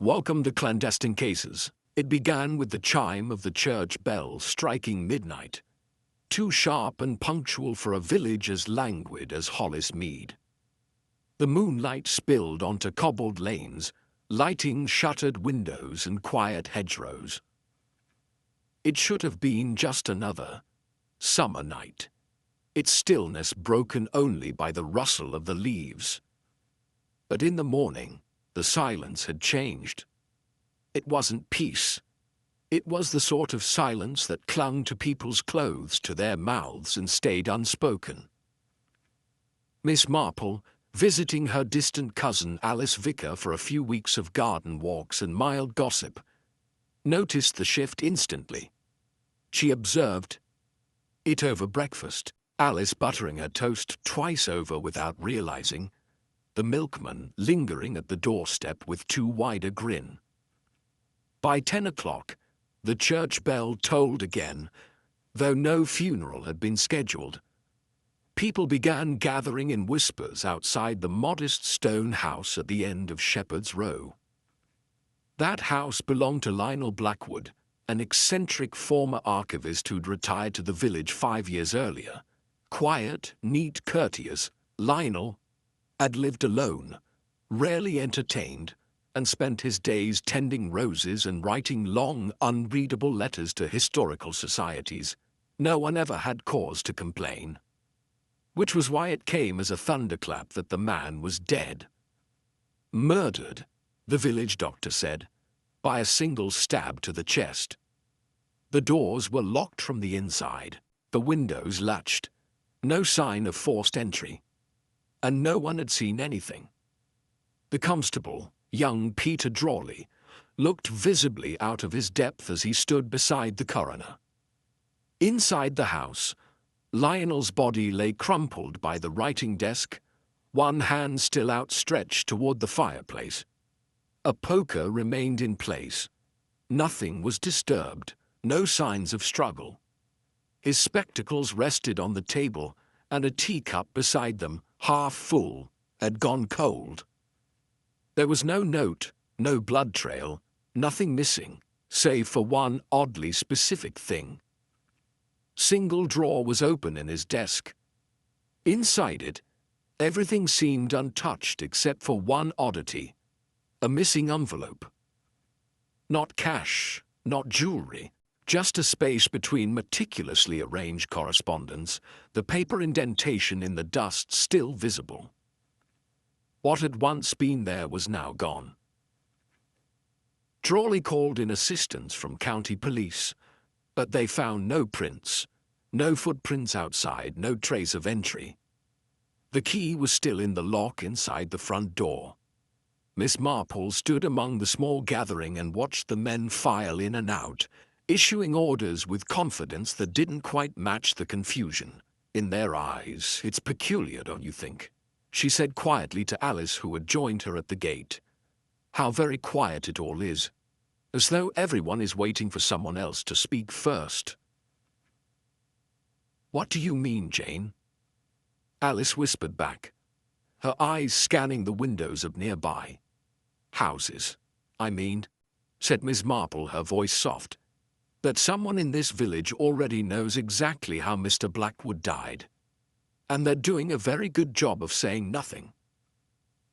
Welcome to Clandestine Cases. It began with the chime of the church bell striking midnight, too sharp and punctual for a village as languid as Hollis Mead. The moonlight spilled onto cobbled lanes, lighting shuttered windows and quiet hedgerows. It should have been just another summer night, its stillness broken only by the rustle of the leaves. But in the morning, the silence had changed. It wasn't peace. It was the sort of silence that clung to people's clothes, to their mouths, and stayed unspoken. Miss Marple, visiting her distant cousin Alice Vicar for a few weeks of garden walks and mild gossip, noticed the shift instantly. She observed it over breakfast, Alice buttering her toast twice over without realizing, the milkman lingering at the doorstep with too wide a grin. By 10 o'clock, the church bell tolled again, though no funeral had been scheduled. People began gathering in whispers outside the modest stone house at the end of Shepherd's Row. That house belonged to Lionel Blackwood, an eccentric former archivist who'd retired to the village 5 years earlier. Quiet, neat, courteous, Lionel had lived alone, rarely entertained, and spent his days tending roses and writing long, unreadable letters to historical societies. No one ever had cause to complain. Which was why it came as a thunderclap that the man was dead. Murdered, the village doctor said, by a single stab to the chest. The doors were locked from the inside, the windows latched, no sign of forced entry. And no one had seen anything. The constable, young Peter Drawley, looked visibly out of his depth as he stood beside the coroner. Inside the house, Lionel's body lay crumpled by the writing desk, one hand still outstretched toward the fireplace. A poker remained in place. Nothing was disturbed, no signs of struggle. His spectacles rested on the table, and a teacup beside them, half full, had gone cold. There was no note, no blood trail, nothing missing, save for one oddly specific thing. Single drawer was open in his desk. Inside it, everything seemed untouched except for one oddity, a missing envelope. Not cash, not jewelry, just a space between meticulously arranged correspondence, the paper indentation in the dust still visible. What had once been there was now gone. Drawley called in assistance from county police, but they found no prints, no footprints outside, no trace of entry. The key was still in the lock inside the front door. Miss Marple stood among the small gathering and watched the men file in and out, issuing orders with confidence that didn't quite match the confusion. In their eyes, "It's peculiar, don't you think?" she said quietly to Alice, who had joined her at the gate. "How very quiet it all is, as though everyone is waiting for someone else to speak first." "What do you mean, Jane?" Alice whispered back, her eyes scanning the windows of nearby houses. "I mean," said Miss Marple, her voice soft, "that someone in this village already knows exactly how Mr. Blackwood died, and they're doing a very good job of saying nothing.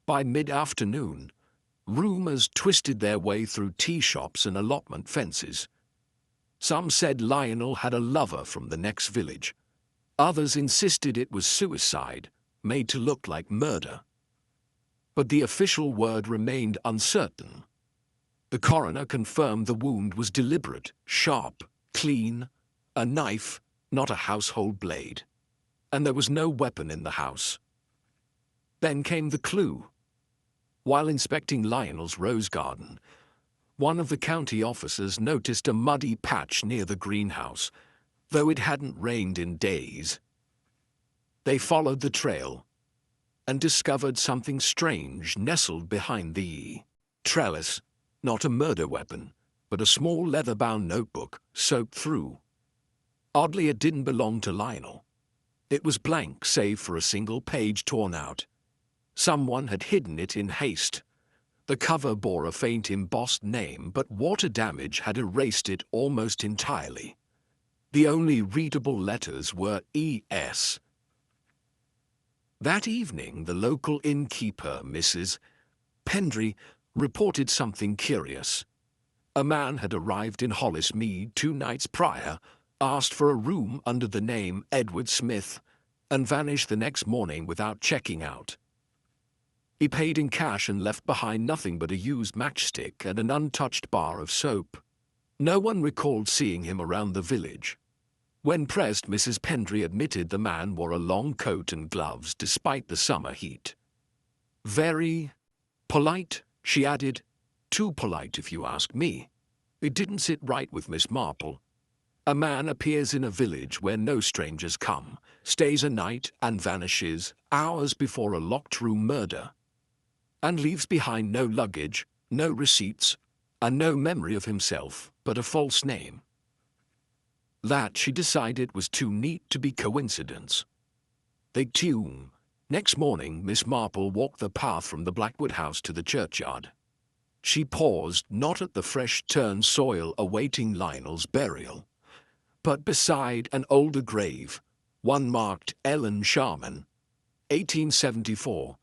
By mid-afternoon, rumors twisted their way through tea shops and allotment fences. Some said Lionel had a lover from the next village. Others insisted it was suicide, made to look like murder. But the official word remained uncertain. The coroner confirmed the wound was deliberate, sharp, clean, a knife, not a household blade. And there was no weapon in the house. Then came the clue. While inspecting Lionel's rose garden, one of the county officers noticed a muddy patch near the greenhouse, though it hadn't rained in days. They followed the trail and discovered something strange nestled behind the trellis. Not a murder weapon, but a small leather-bound notebook, soaked through. Oddly, it didn't belong to Lionel. It was blank, save for a single page torn out. Someone had hidden it in haste. The cover bore a faint embossed name, but water damage had erased it almost entirely. The only readable letters were E.S. That evening, the local innkeeper, Mrs. Pendry, reported something curious. A man had arrived in Hollis Mead 2 nights prior, asked for a room under the name Edward Smith, and vanished the next morning without checking out. He paid in cash and left behind nothing but a used matchstick and an untouched bar of soap. No one recalled seeing him around the village. When pressed, Mrs. Pendry admitted the man wore a long coat and gloves despite the summer heat. Very polite, she added. Too polite, if you ask me. It didn't sit right with Miss Marple. A man appears in a village where no strangers come, stays a night and vanishes hours before a locked-room murder, and leaves behind no luggage, no receipts, and no memory of himself, but a false name. That, she decided, was too neat to be coincidence. They tune. Next morning, Miss Marple walked the path from the Blackwood house to the churchyard. She paused not at the fresh-turned soil awaiting Lionel's burial, but beside an older grave, one marked Ellen Sharman, 1874-1948.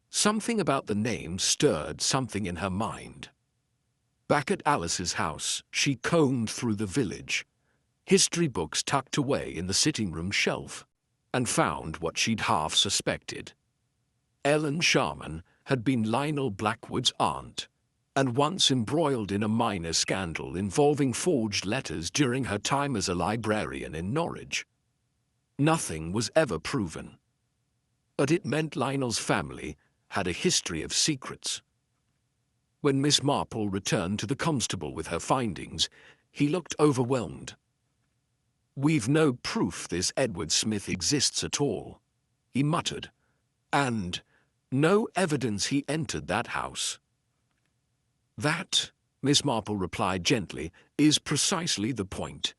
Something about the name stirred something in her mind. Back at Alice's house, she combed through the village, history books tucked away in the sitting-room shelf, and found what she'd half suspected. Ellen Sharman had been Lionel Blackwood's aunt, and once embroiled in a minor scandal involving forged letters during her time as a librarian in Norwich. Nothing was ever proven, but it meant Lionel's family had a history of secrets. When Miss Marple returned to the constable with her findings, he looked overwhelmed. "We've no proof this Edward Smith exists at all," he muttered, "and no evidence he entered that house." "That," Miss Marple replied gently, "is precisely the point.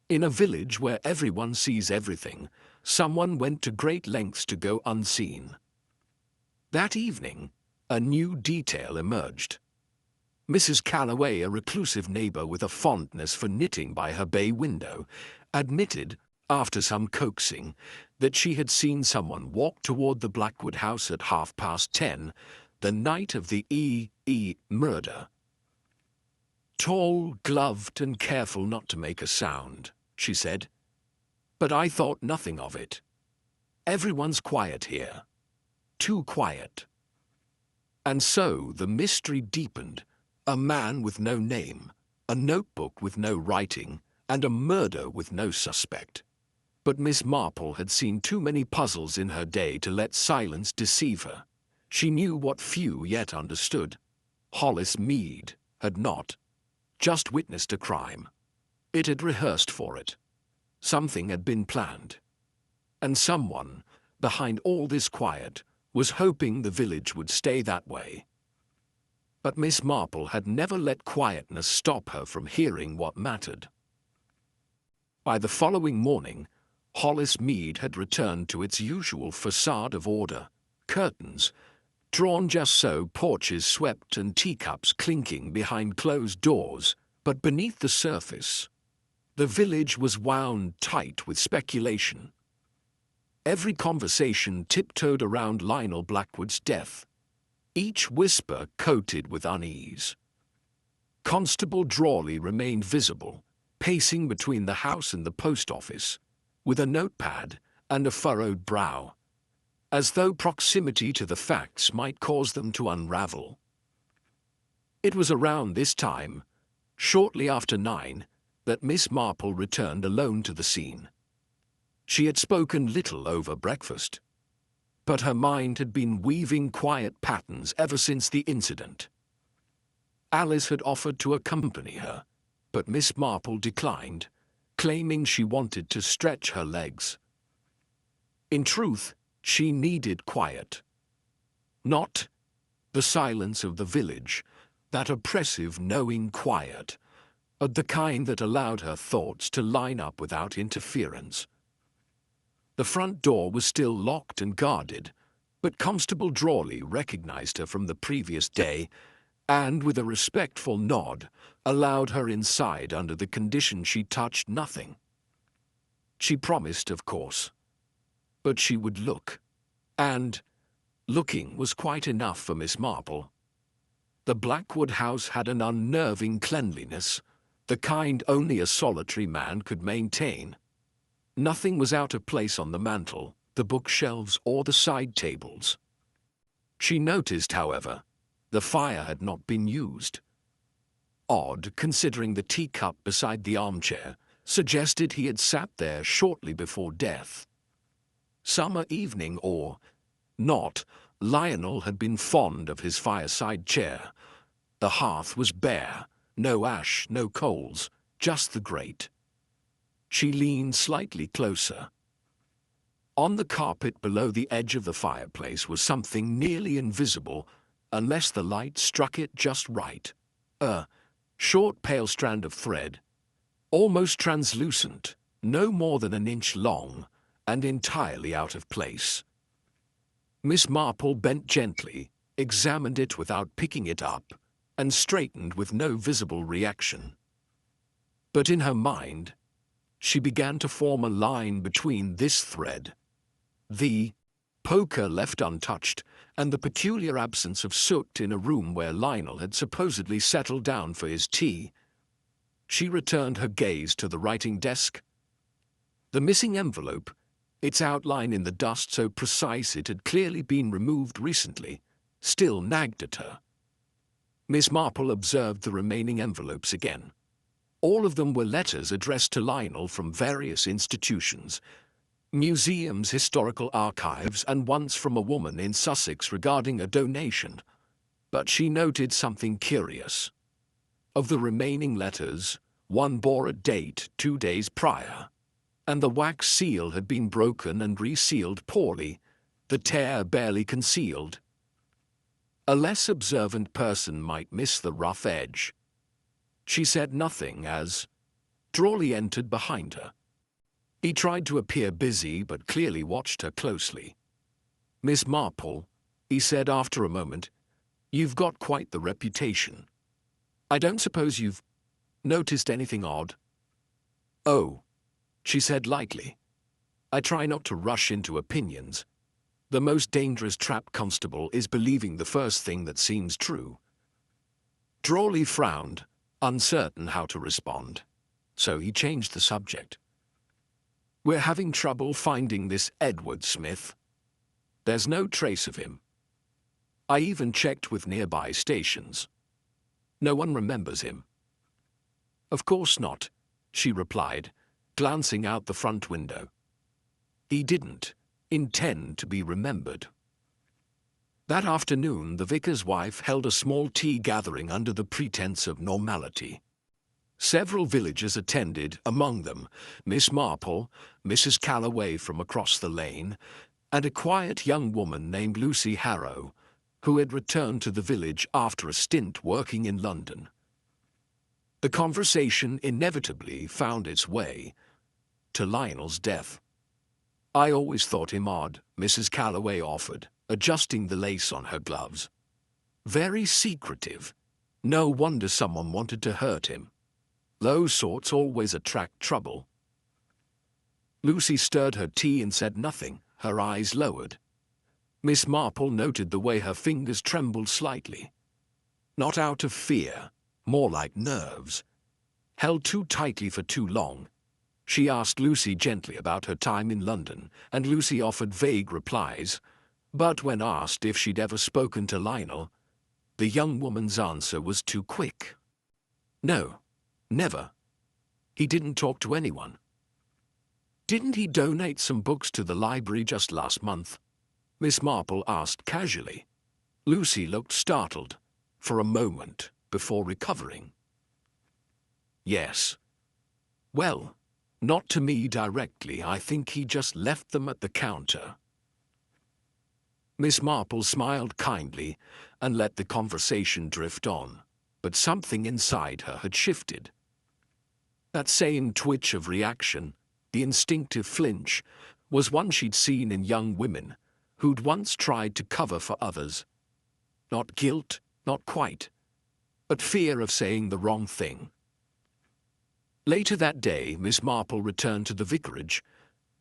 In a village where everyone sees everything, someone went to great lengths to go unseen." That evening, a new detail emerged. Mrs. Calloway, a reclusive neighbor with a fondness for knitting by her bay window, admitted, after some coaxing, that she had seen someone walk toward the Blackwood house at 10:30, the night of the E.E. murder. "Tall, gloved, and careful not to make a sound," she said. "But I thought nothing of it. Everyone's quiet here. Too quiet." And so the mystery deepened. A man with no name, a notebook with no writing, and a murder with no suspect. But Miss Marple had seen too many puzzles in her day to let silence deceive her. She knew what few yet understood. Hollis Mead had not just witnessed a crime. It had rehearsed for it. Something had been planned. And someone, behind all this quiet, was hoping the village would stay that way. But Miss Marple had never let quietness stop her from hearing what mattered. By the following morning, Hollis Mead had returned to its usual facade of order, curtains drawn just so, porches swept, and teacups clinking behind closed doors. But beneath the surface, the village was wound tight with speculation. Every conversation tiptoed around Lionel Blackwood's death, each whisper coated with unease. Constable Drawley remained visible, pacing between the house and the post office, with a notepad and a furrowed brow, as though proximity to the facts might cause them to unravel. It was around this time, shortly after 9, that Miss Marple returned alone to the scene. She had spoken little over breakfast, but her mind had been weaving quiet patterns ever since the incident. Alice had offered to accompany her, but Miss Marple declined, claiming she wanted to stretch her legs. In truth, she needed quiet. Not the silence of the village, that oppressive, knowing quiet, but the kind that allowed her thoughts to line up without interference. The front door was still locked and guarded, But Constable Drawley recognized her from the previous day and, with a respectful nod, allowed her inside under the condition she touched nothing. She promised, of course, but she would look, and looking was quite enough for Miss Marple. The Blackwood house had an unnerving cleanliness, the kind only a solitary man could maintain. Nothing was out of place on the mantel, the bookshelves, or the side tables. She noticed, however, the fire had not been used. Odd, considering the teacup beside the armchair suggested he had sat there shortly before death. Summer evening or not, Lionel had been fond of his fireside chair. The hearth was bare, no ash, no coals, just the grate. She leaned slightly closer. On the carpet below the edge of the fireplace was something nearly invisible, unless the light struck it just right. A short pale strand of thread, almost translucent, no more than an inch long, and entirely out of place. Miss Marple bent gently, examined it without picking it up, and straightened with no visible reaction. But in her mind, she began to form a line between this thread, the poker left untouched, and the peculiar absence of soot in a room where Lionel had supposedly settled down for his tea. She returned her gaze to the writing desk. The missing envelope, its outline in the dust so precise it had clearly been removed recently, still nagged at her. Miss Marple observed the remaining envelopes again. All of them were letters addressed to Lionel from various institutions, museums, historical archives, and once from a woman in Sussex regarding a donation. But she noted something curious. Of the remaining letters, one bore a date 2 days prior, and the wax seal had been broken and resealed poorly, the tear barely concealed. A less observant person might miss the rough edge. She said nothing as Drawley entered behind her. He tried to appear busy but clearly watched her closely. "Miss Marple," he said after a moment, "you've got quite the reputation. I don't suppose you've noticed anything odd?" "Oh," she said lightly. "I try not to rush into opinions. The most dangerous trap, Constable, is believing the first thing that seems true." Drawley frowned, uncertain how to respond, so he changed the subject. "We're having trouble finding this Edward Smith. There's no trace of him. I even checked with nearby stations. No one remembers him." "Of course not," she replied, glancing out the front window. "He didn't intend to be remembered." That afternoon, the vicar's wife held a small tea gathering under the pretense of normality. Several villagers attended, among them Miss Marple, Mrs. Calloway from across the lane, and a quiet young woman named Lucy Harrow, who had returned to the village after a stint working in London. The conversation inevitably found its way to Lionel's death. "I always thought him odd," Mrs. Calloway offered, adjusting the lace on her gloves. "Very secretive. No wonder someone wanted to hurt him. Those sorts always attract trouble." Lucy stirred her tea and said nothing, her eyes lowered. Miss Marple noted the way her fingers trembled slightly. Not out of fear, more like nerves. Held too tightly for too long. She asked Lucy gently about her time in London, and Lucy offered vague replies. But when asked if she'd ever spoken to Lionel, the young woman's answer was too quick. "No, never. He didn't talk to anyone." "Didn't he donate some books to the library just last month?" Miss Marple asked casually. Lucy looked startled for a moment before recovering. "Yes. Well, not to me directly. I think he just left them at the counter." Miss Marple smiled kindly and let the conversation drift on, but something inside her had shifted. That same twitch of reaction, the instinctive flinch, was one she'd seen in young women, who'd once tried to cover for others. Not guilt, not quite, but fear of saying the wrong thing. Later that day, Miss Marple returned to the vicarage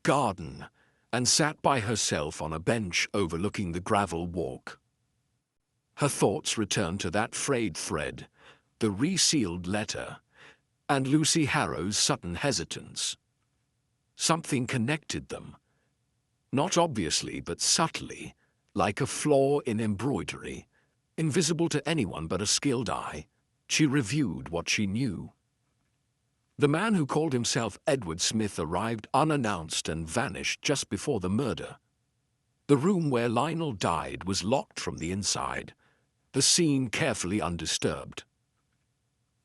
garden and sat by herself on a bench overlooking the gravel walk. Her thoughts returned to that frayed thread, the resealed letter, and Lucy Harrow's sudden hesitance. Something connected them. Not obviously, but subtly, like a flaw in embroidery, invisible to anyone but a skilled eye. She reviewed what she knew. The man who called himself Edward Smith arrived unannounced and vanished just before the murder. The room where Lionel died was locked from the inside, the scene carefully undisturbed.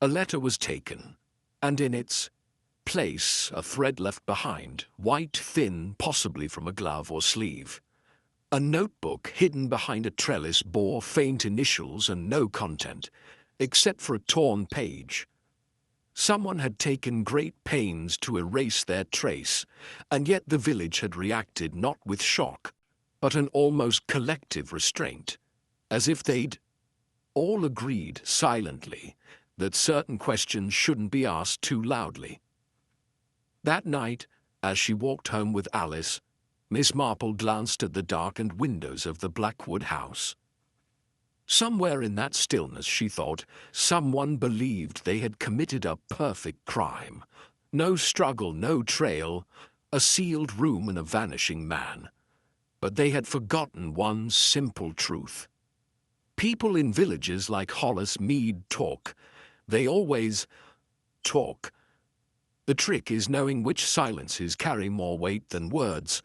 A letter was taken, and in its place a thread left behind, white, thin, possibly from a glove or sleeve. A notebook hidden behind a trellis bore faint initials and no content, except for a torn page. Someone had taken great pains to erase their trace, and yet the village had reacted not with shock, but an almost collective restraint, as if they'd all agreed silently that certain questions shouldn't be asked too loudly. That night, as she walked home with Alice, Miss Marple glanced at the darkened windows of the Blackwood house. Somewhere in that stillness, she thought, someone believed they had committed a perfect crime. No struggle, no trail, a sealed room and a vanishing man. But they had forgotten one simple truth. People in villages like Hollis Mead talk. They always talk. The trick is knowing which silences carry more weight than words.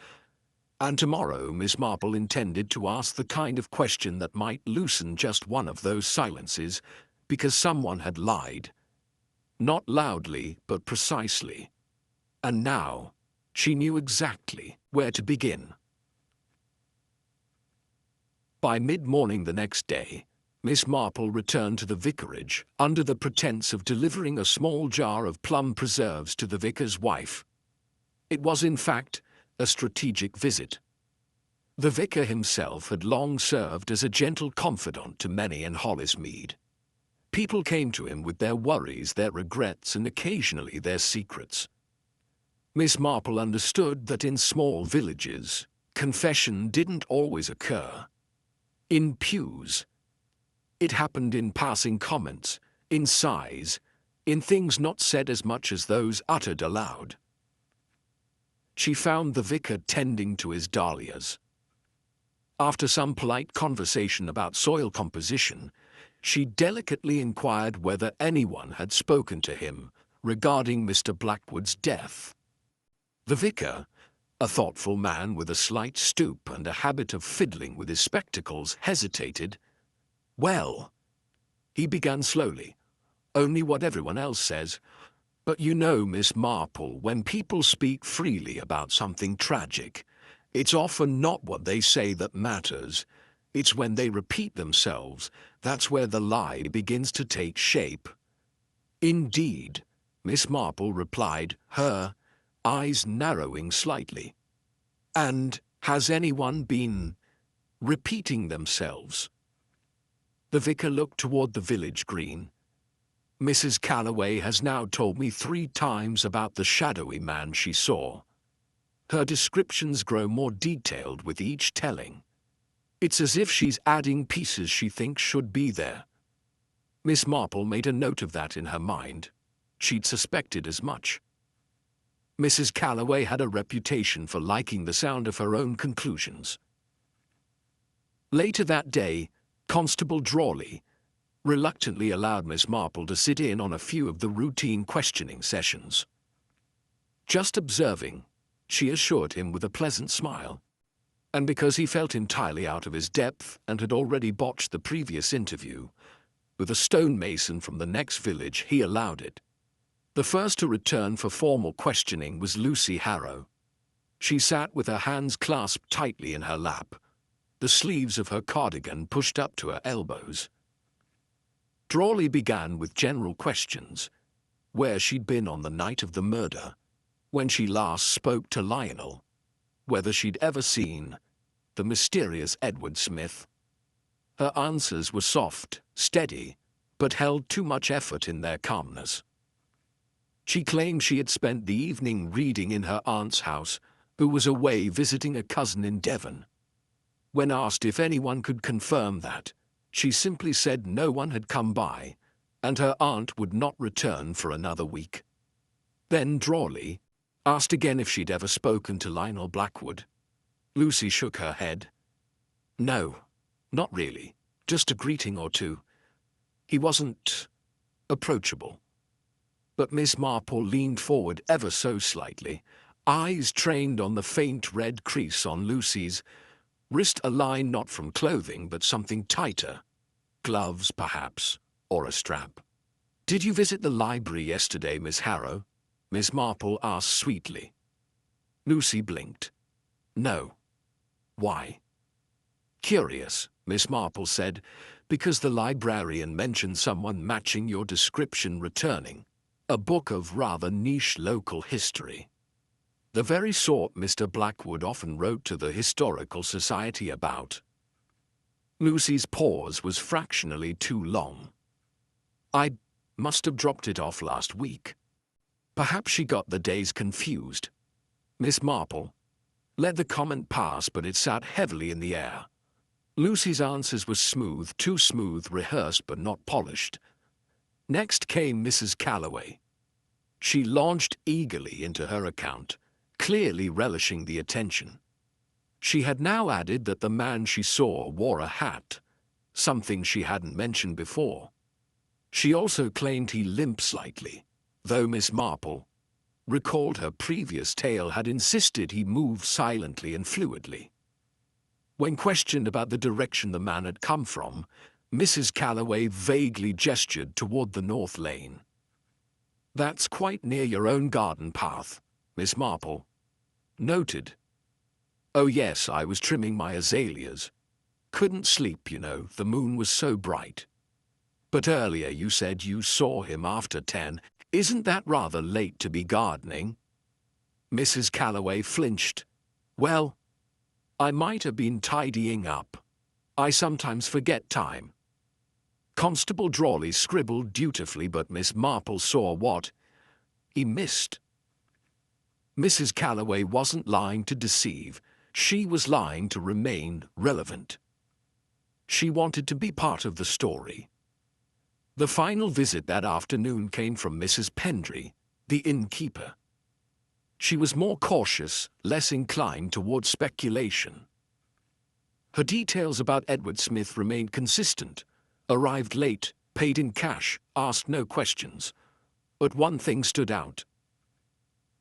And tomorrow Miss Marple intended to ask the kind of question that might loosen just one of those silences, because someone had lied. Not loudly, but precisely. And now she knew exactly where to begin. By mid-morning the next day, Miss Marple returned to the vicarage under the pretense of delivering a small jar of plum preserves to the vicar's wife. It was, in fact, a strategic visit. The vicar himself had long served as a gentle confidant to many in Hollis Mead. People came to him with their worries, their regrets, and occasionally their secrets. Miss Marple understood that in small villages, confession didn't always occur in pews. It happened in passing comments, in sighs, in things not said as much as those uttered aloud. She found the vicar tending to his dahlias. After some polite conversation about soil composition, she delicately inquired whether anyone had spoken to him regarding Mr. Blackwood's death. The vicar, a thoughtful man with a slight stoop and a habit of fiddling with his spectacles, hesitated. "Well," he began slowly, "only what everyone else says. But you know, Miss Marple, when people speak freely about something tragic, it's often not what they say that matters. It's when they repeat themselves, that's where the lie begins to take shape." "Indeed," Miss Marple replied, her eyes narrowing slightly. "And has anyone been repeating themselves?" The vicar looked toward the village green. "Mrs. Calloway has now told me 3 times about the shadowy man she saw. Her descriptions grow more detailed with each telling. It's as if she's adding pieces she thinks should be there." Miss Marple made a note of that in her mind. She'd suspected as much. Mrs. Calloway had a reputation for liking the sound of her own conclusions. Later that day, Constable Drawley reluctantly allowed Miss Marple to sit in on a few of the routine questioning sessions. Just observing, she assured him with a pleasant smile. And because he felt entirely out of his depth and had already botched the previous interview with a stonemason from the next village, he allowed it. The first to return for formal questioning was Lucy Harrow. She sat with her hands clasped tightly in her lap, the sleeves of her cardigan pushed up to her elbows. Drawley began with general questions: where she'd been on the night of the murder, when she last spoke to Lionel, whether she'd ever seen the mysterious Edward Smith? Her answers were soft, steady, but held too much effort in their calmness. She claimed she had spent the evening reading in her aunt's house, who was away visiting a cousin in Devon. When asked if anyone could confirm that, she simply said no one had come by, and her aunt would not return for another week. Then, drawly, asked again if she'd ever spoken to Lionel Blackwood. Lucy shook her head. No, not really, just a greeting or two. He wasn't approachable. But Miss Marple leaned forward ever so slightly, eyes trained on the faint red crease on Lucy's wrist, a line not from clothing but something tighter. Gloves, perhaps, or a strap. "Did you visit the library yesterday, Miss Harrow?" Miss Marple asked sweetly. Lucy blinked. No. Why? Curious, Miss Marple said, because the librarian mentioned someone matching your description returning. A book of rather niche local history. The very sort Mr. Blackwood often wrote to the Historical Society about. Lucy's pause was fractionally too long. I must have dropped it off last week. Perhaps she got the days confused. Miss Marple let the comment pass, but it sat heavily in the air. Lucy's answers were smooth, too smooth, rehearsed but not polished. Next came Mrs. Calloway. She launched eagerly into her account, clearly relishing the attention. She had now added that the man she saw wore a hat, something she hadn't mentioned before. She also claimed he limped slightly, though Miss Marple recalled her previous tale had insisted he moved silently and fluidly. When questioned about the direction the man had come from, Mrs. Calloway vaguely gestured toward the north lane. "That's quite near your own garden path," Miss Marple noted. "Oh yes, I was trimming my azaleas. Couldn't sleep, you know, the moon was so bright. But earlier you said you saw him after 10. Isn't that rather late to be gardening?" Mrs. Calloway flinched. "Well, I might have been tidying up. I sometimes forget time." Constable Drawley scribbled dutifully, but Miss Marple saw what he missed. Mrs. Calloway wasn't lying to deceive. She was lying to remain relevant. She wanted to be part of the story. The final visit that afternoon came from Mrs. Pendry, the innkeeper. She was more cautious, less inclined toward speculation. Her details about Edward Smith remained consistent. Arrived late, paid in cash, asked no questions. But one thing stood out.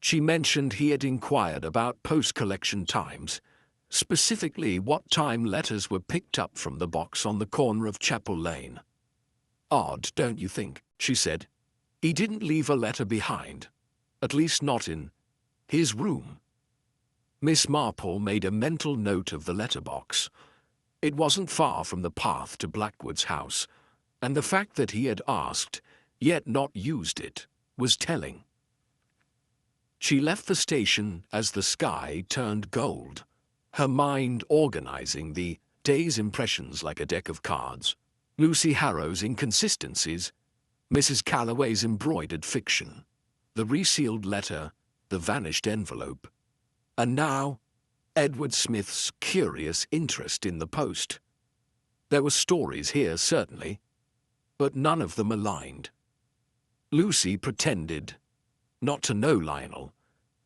She mentioned he had inquired about post-collection times, specifically what time letters were picked up from the box on the corner of Chapel Lane. "Odd, don't you think?" she said. "He didn't leave a letter behind, at least not in his room." Miss Marple made a mental note of the letterbox. It wasn't far from the path to Blackwood's house, and the fact that he had asked, yet not used it, was telling. She left the station as the sky turned gold, her mind organizing the day's impressions like a deck of cards. Lucy Harrow's inconsistencies, Mrs. Calloway's embroidered fiction, the resealed letter, the vanished envelope, and now Edward Smith's curious interest in the post. There were stories here, certainly, but none of them aligned. Lucy pretended not to know Lionel,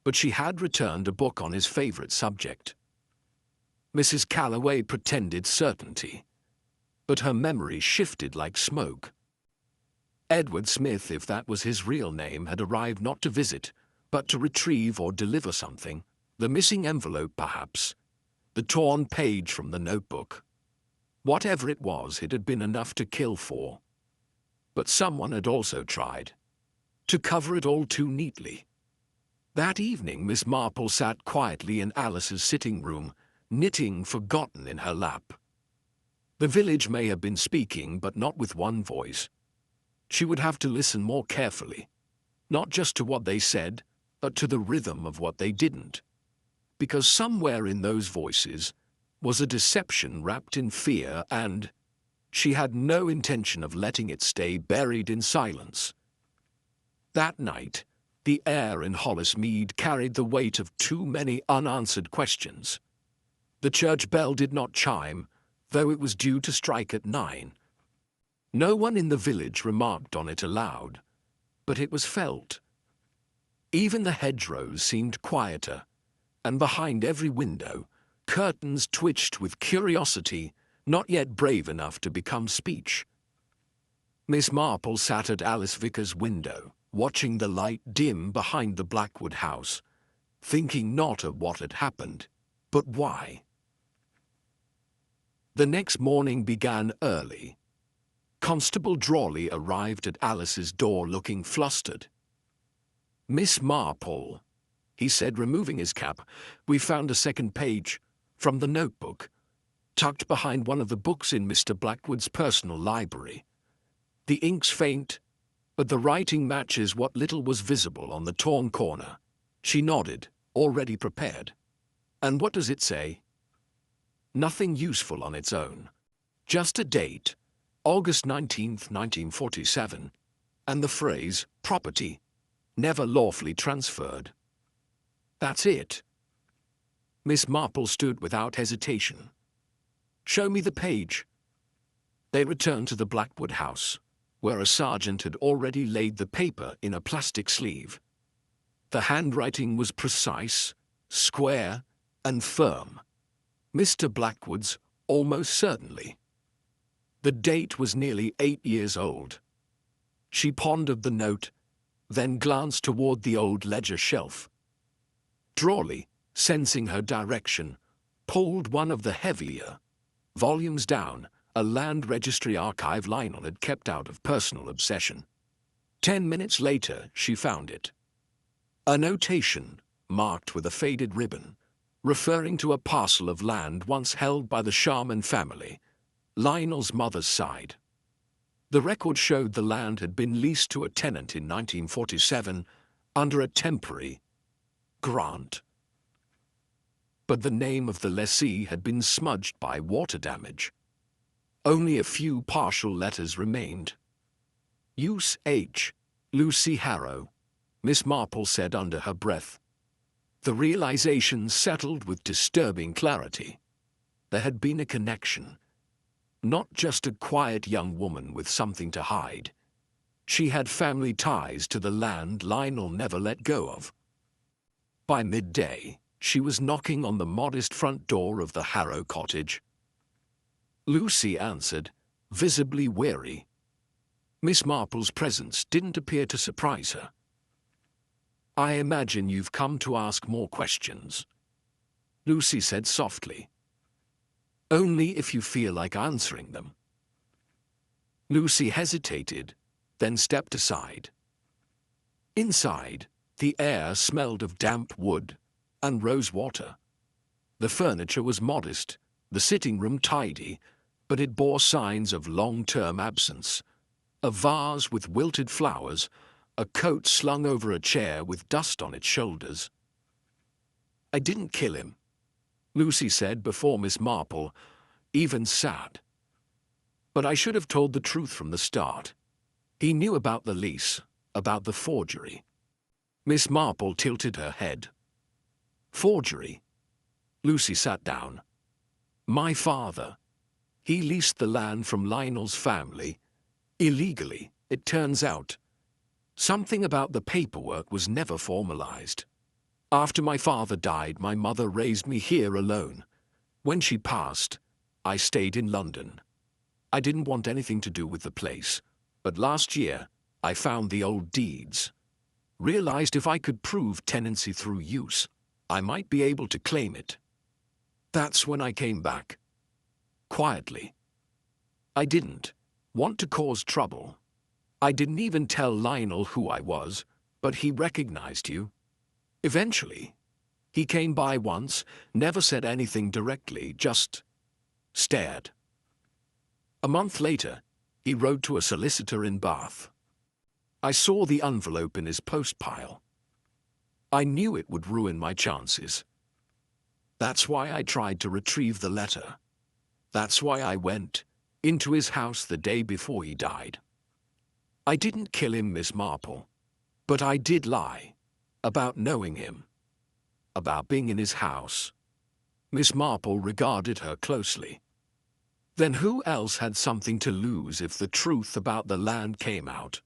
but she had returned a book on his favorite subject. Mrs. Calloway pretended certainty, but her memory shifted like smoke. Edward Smith, if that was his real name, had arrived not to visit, but to retrieve or deliver something. The missing envelope, perhaps. The torn page from the notebook. Whatever it was, it had been enough to kill for. But someone had also tried to cover it all too neatly. That evening, Miss Marple sat quietly in Alice's sitting room, knitting forgotten in her lap. The village may have been speaking, but not with one voice. She would have to listen more carefully, not just to what they said, but to the rhythm of what they didn't. Because somewhere in those voices, was a deception wrapped in fear, and she had no intention of letting it stay buried in silence. That night, the air in Hollis Mead carried the weight of too many unanswered questions. The church bell did not chime, though it was due to strike at 9. No one in the village remarked on it aloud, but it was felt. Even the hedgerows seemed quieter, and behind every window, curtains twitched with curiosity, not yet brave enough to become speech. Miss Marple sat at Alice Vickers' window, watching the light dim behind the Blackwood house, thinking not of what had happened, but why. The next morning began early. Constable Drawley arrived at Alice's door looking flustered. "Miss Marple," he said, removing his cap, "we found a second page from the notebook, tucked behind one of the books in Mr. Blackwood's personal library. The ink's faint, but the writing matches what little was visible on the torn corner." She nodded, already prepared. "And what does it say?" "Nothing useful on its own. Just a date, August 19th, 1947, and the phrase, property, never lawfully transferred. That's it." Miss Marple stood without hesitation. "Show me the page." They returned to the Blackwood house, where a sergeant had already laid the paper in a plastic sleeve. The handwriting was precise, square, and firm. Mr. Blackwood's, almost certainly. The date was nearly 8 years old. She pondered the note, then glanced toward the old ledger shelf. Drawley, sensing her direction, pulled one of the heavier volumes down, a land registry archive Lionel had kept out of personal obsession. 10 minutes later, she found it. A notation, marked with a faded ribbon, referring to a parcel of land once held by the Sharman family, Lionel's mother's side. The record showed the land had been leased to a tenant in 1947 under a temporary grant. But the name of the lessee had been smudged by water damage. Only a few partial letters remained. "Use H. Lucy Harrow," Miss Marple said under her breath. The realization settled with disturbing clarity. There had been a connection. Not just a quiet young woman with something to hide. She had family ties to the land Lionel never let go of. By midday, she was knocking on the modest front door of the Harrow cottage. Lucy answered, visibly weary. Miss Marple's presence didn't appear to surprise her. "I imagine you've come to ask more questions," Lucy said softly. "Only if you feel like answering them." Lucy hesitated, then stepped aside. Inside, the air smelled of damp wood and rose water. The furniture was modest, the sitting room tidy, but it bore signs of long-term absence. A vase with wilted flowers, a coat slung over a chair with dust on its shoulders. "I didn't kill him," Lucy said before Miss Marple even sat. "But I should have told the truth from the start. He knew about the lease, about the forgery." Miss Marple tilted her head. "Forgery?" Lucy sat down. "My father. He leased the land from Lionel's family. Illegally, it turns out. Something about the paperwork was never formalized. After my father died, my mother raised me here alone. When she passed, I stayed in London. I didn't want anything to do with the place, but last year I found the old deeds. Realized if I could prove tenancy through use, I might be able to claim it. That's when I came back. Quietly. I didn't want to cause trouble. I didn't even tell Lionel who I was, but he recognized you. Eventually, he came by once, never said anything directly, just stared. A month later, he wrote to a solicitor in Bath. I saw the envelope in his post pile. I knew it would ruin my chances. That's why I tried to retrieve the letter. That's why I went into his house the day before he died. I didn't kill him, Miss Marple, but I did lie about knowing him, about being in his house. Miss Marple regarded her closely. Then who else had something to lose if the truth about the land came out?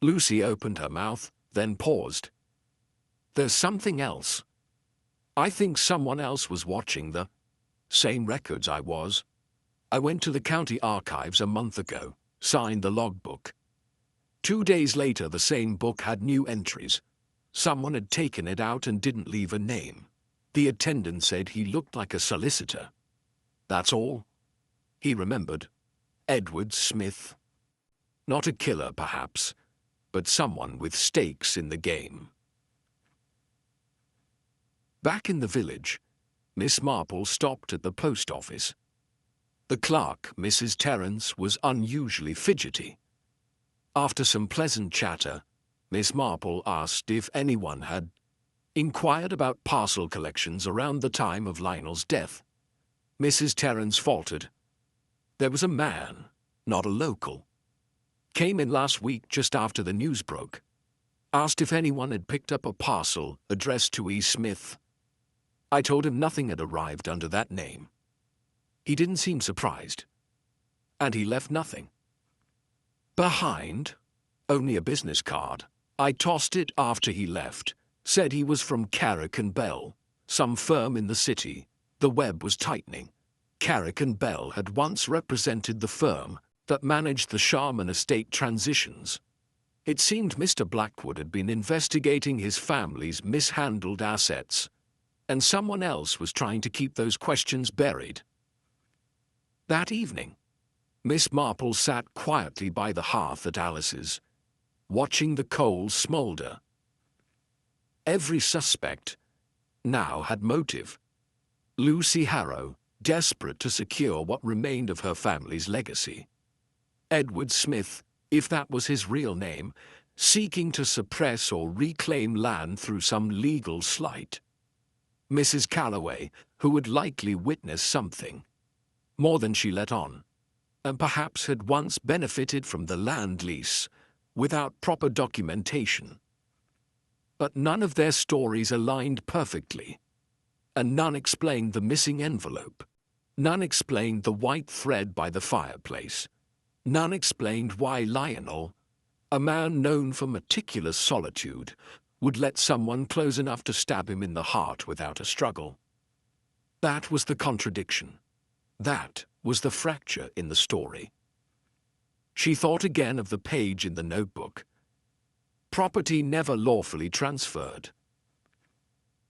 Lucy opened her mouth, then paused. There's something else. I think someone else was watching the same records I was. I went to the county archives a month ago, signed the logbook. 2 days later, the same book had new entries. Someone had taken it out and didn't leave a name. The attendant said he looked like a solicitor. That's all. He remembered. Edward Smith. Not a killer, perhaps, but someone with stakes in the game. Back in the village, Miss Marple stopped at the post office. The clerk, Mrs. Terence, was unusually fidgety. After some pleasant chatter, Miss Marple asked if anyone had inquired about parcel collections around the time of Lionel's death. Mrs. Terence faltered. There was a man, not a local. Came in last week just after the news broke. Asked if anyone had picked up a parcel addressed to E. Smith. I told him nothing had arrived under that name. He didn't seem surprised. And he left nothing behind, only a business card. I tossed it after he left. Said he was from Carrick and Bell, some firm in the city. The web was tightening. Carrick and Bell had once represented the firm that managed the Sharman estate transitions. It seemed Mr. Blackwood had been investigating his family's mishandled assets, and someone else was trying to keep those questions buried. That evening, Miss Marple sat quietly by the hearth at Alice's, watching the coals smoulder. Every suspect now had motive. Lucy Harrow, desperate to secure what remained of her family's legacy. Edward Smith, if that was his real name, seeking to suppress or reclaim land through some legal slight. Mrs. Calloway, who had likely witnessed something more than she let on, and perhaps had once benefited from the land lease without proper documentation. But none of their stories aligned perfectly, and none explained the missing envelope. None explained the white thread by the fireplace. None explained why Lionel, a man known for meticulous solitude, would let someone close enough to stab him in the heart without a struggle. That was the contradiction. That was the fracture in the story. She thought again of the page in the notebook. Property never lawfully transferred.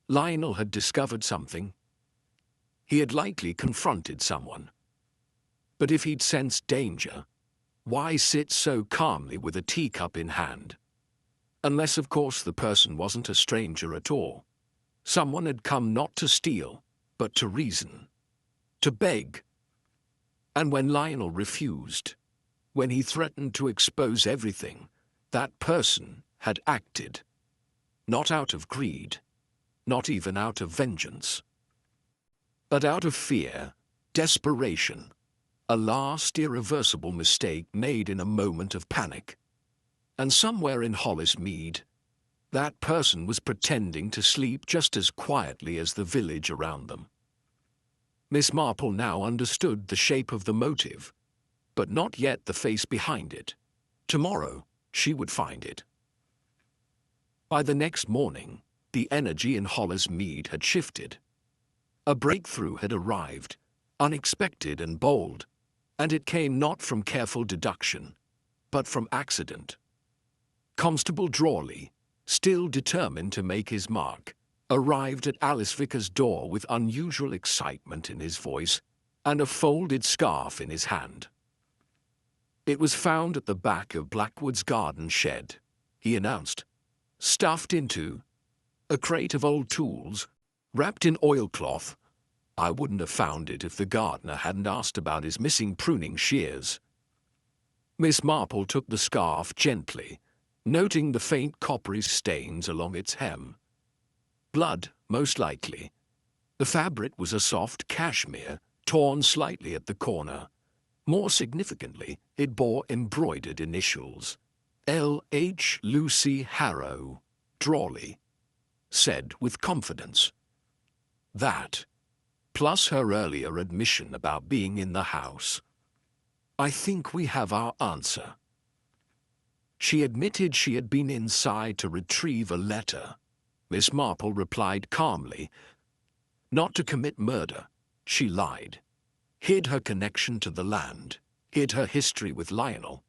Lionel had discovered something. He had likely confronted someone. But if he'd sensed danger, why sit so calmly with a teacup in hand? Unless, of course, the person wasn't a stranger at all. Someone had come not to steal, but to reason, to beg. And when Lionel refused, when he threatened to expose everything, that person had acted. Not out of greed, not even out of vengeance, but out of fear, desperation, a last irreversible mistake made in a moment of panic. And somewhere in Hollis Mead, that person was pretending to sleep just as quietly as the village around them. Miss Marple now understood the shape of the motive, but not yet the face behind it. Tomorrow, she would find it. By the next morning, the energy in Hollis Mead had shifted. A breakthrough had arrived, unexpected and bold, and it came not from careful deduction, but from accident. Constable Drawley, still determined to make his mark, arrived at Alice Vickers' door with unusual excitement in his voice and a folded scarf in his hand. It was found at the back of Blackwood's garden shed, he announced, stuffed into a crate of old tools, wrapped in oilcloth. I wouldn't have found it if the gardener hadn't asked about his missing pruning shears. Miss Marple took the scarf gently, noting the faint coppery stains along its hem. Blood, most likely. The fabric was a soft cashmere, torn slightly at the corner. More significantly, it bore embroidered initials. L.H. Lucy Harrow, Drawley, said with confidence. That, plus her earlier admission about being in the house. I think we have our answer. She admitted she had been inside to retrieve a letter. Miss Marple replied calmly. Not to commit murder, she lied. Hid her connection to the land, hid her history with Lionel.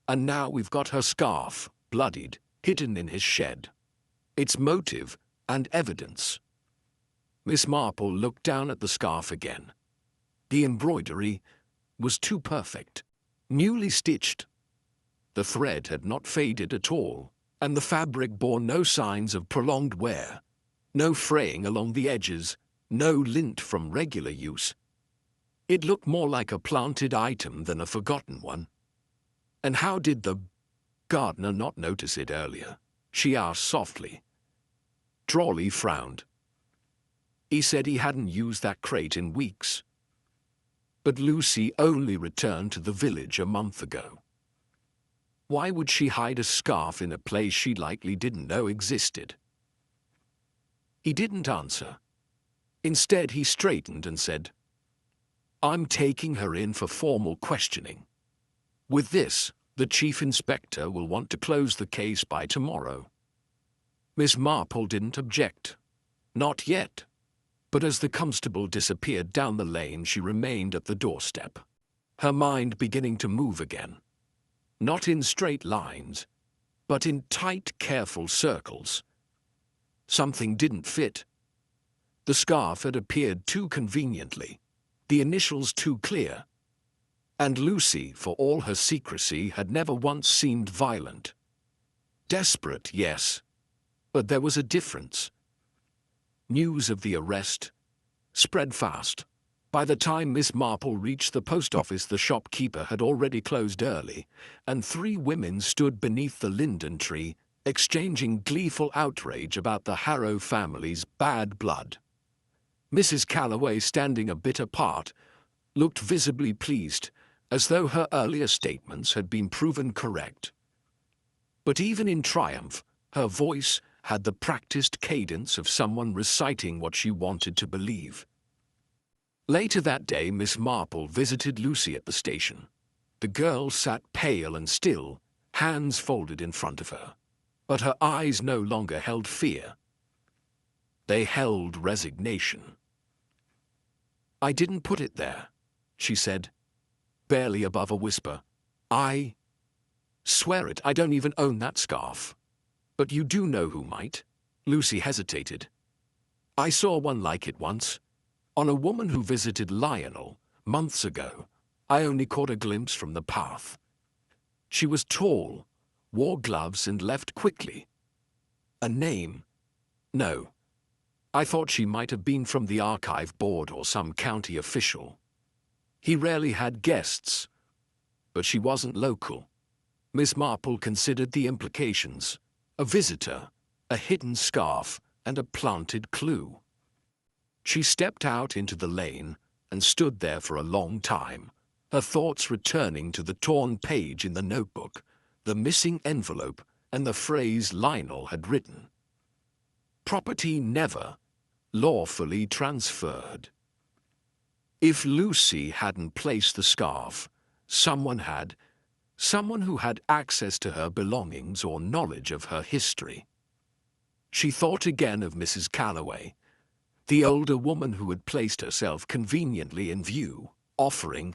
And now we've got her scarf, bloodied, hidden in his shed. Its motive and evidence. Miss Marple looked down at the scarf again. The embroidery was too perfect, newly stitched. The thread had not faded at all, and the fabric bore no signs of prolonged wear, no fraying along the edges, no lint from regular use. It looked more like a planted item than a forgotten one. And how did the gardener not notice it earlier? She asked softly. Drawley frowned. He said he hadn't used that crate in weeks. But Lucy only returned to the village a month ago. Why would she hide a scarf in a place she likely didn't know existed? He didn't answer. Instead, he straightened and said, I'm taking her in for formal questioning. With this, the chief inspector will want to close the case by tomorrow. Miss Marple didn't object. Not yet. But as the constable disappeared down the lane, she remained at the doorstep, her mind beginning to move again. Not in straight lines, but in tight, careful circles. Something didn't fit. The scarf had appeared too conveniently, the initials too clear. And Lucy, for all her secrecy, had never once seemed violent. Desperate, yes, but there was a difference. News of the arrest spread fast. By the time Miss Marple reached the post office, the shopkeeper had already closed early, and 3 women stood beneath the linden tree, exchanging gleeful outrage about the Harrow family's bad blood. Mrs. Calloway, standing a bit apart, looked visibly pleased, as though her earlier statements had been proven correct. But even in triumph, her voice had the practiced cadence of someone reciting what she wanted to believe. Later that day, Miss Marple visited Lucy at the station. The girl sat pale and still, hands folded in front of her. But her eyes no longer held fear. They held resignation. I didn't put it there, she said, barely above a whisper. I swear it, I don't even own that scarf. But you do know who might. Lucy hesitated. I saw one like it once. On a woman who visited Lionel months ago. I only caught a glimpse from the path. She was tall, wore gloves and left quickly. A name? No. I thought she might have been from the archive board or some county official. He rarely had guests, but she wasn't local. Miss Marple considered the implications. A visitor, a hidden scarf, and a planted clue. She stepped out into the lane and stood there for a long time, her thoughts returning to the torn page in the notebook, the missing envelope, and the phrase Lionel had written. Property never lawfully transferred. If Lucy hadn't placed the scarf, someone had. Someone who had access to her belongings or knowledge of her history. She thought again of Mrs. Calloway, the older woman who had placed herself conveniently in view, offering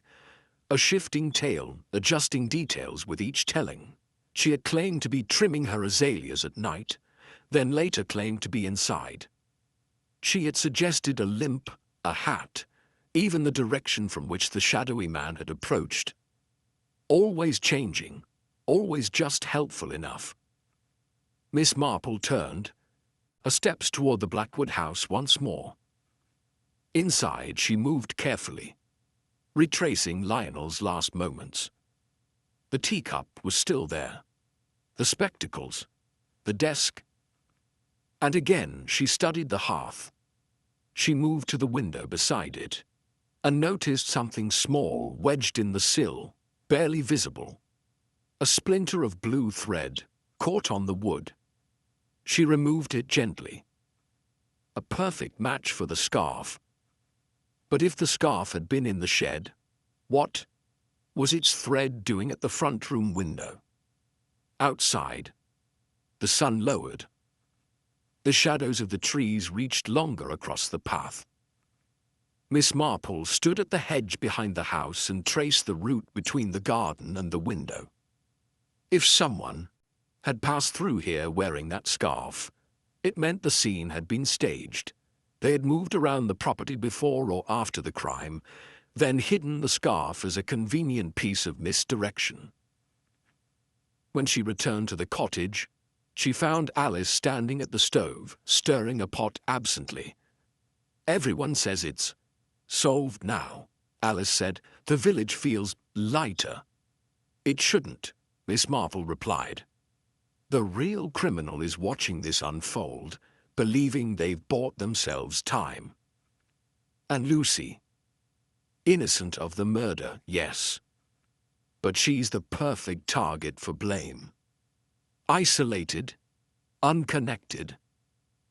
a shifting tale, adjusting details with each telling. She had claimed to be trimming her azaleas at night, then later claimed to be inside. She had suggested a limp, a hat, even the direction from which the shadowy man had approached. Always changing, always just helpful enough. Miss Marple turned, her steps toward the Blackwood house once more. Inside, she moved carefully, retracing Lionel's last moments. The teacup was still there, the spectacles, the desk, and again she studied the hearth. She moved to the window beside it and noticed something small wedged in the sill, barely visible. A splinter of blue thread caught on the wood. She removed it gently. A perfect match for the scarf. But if the scarf had been in the shed, what was its thread doing at the front room window? Outside, the sun lowered. The shadows of the trees reached longer across the path. Miss Marple stood at the hedge behind the house and traced the route between the garden and the window. If someone had passed through here wearing that scarf, it meant the scene had been staged. They had moved around the property before or after the crime, then hidden the scarf as a convenient piece of misdirection. When she returned to the cottage, she found Alice standing at the stove, stirring a pot absently. "Everyone says it's solved now," Alice said. "The village feels lighter." "It shouldn't," Miss Marple replied. "The real criminal is watching this unfold, believing they've bought themselves time. And Lucy, innocent of the murder, yes. But she's the perfect target for blame. Isolated, unconnected,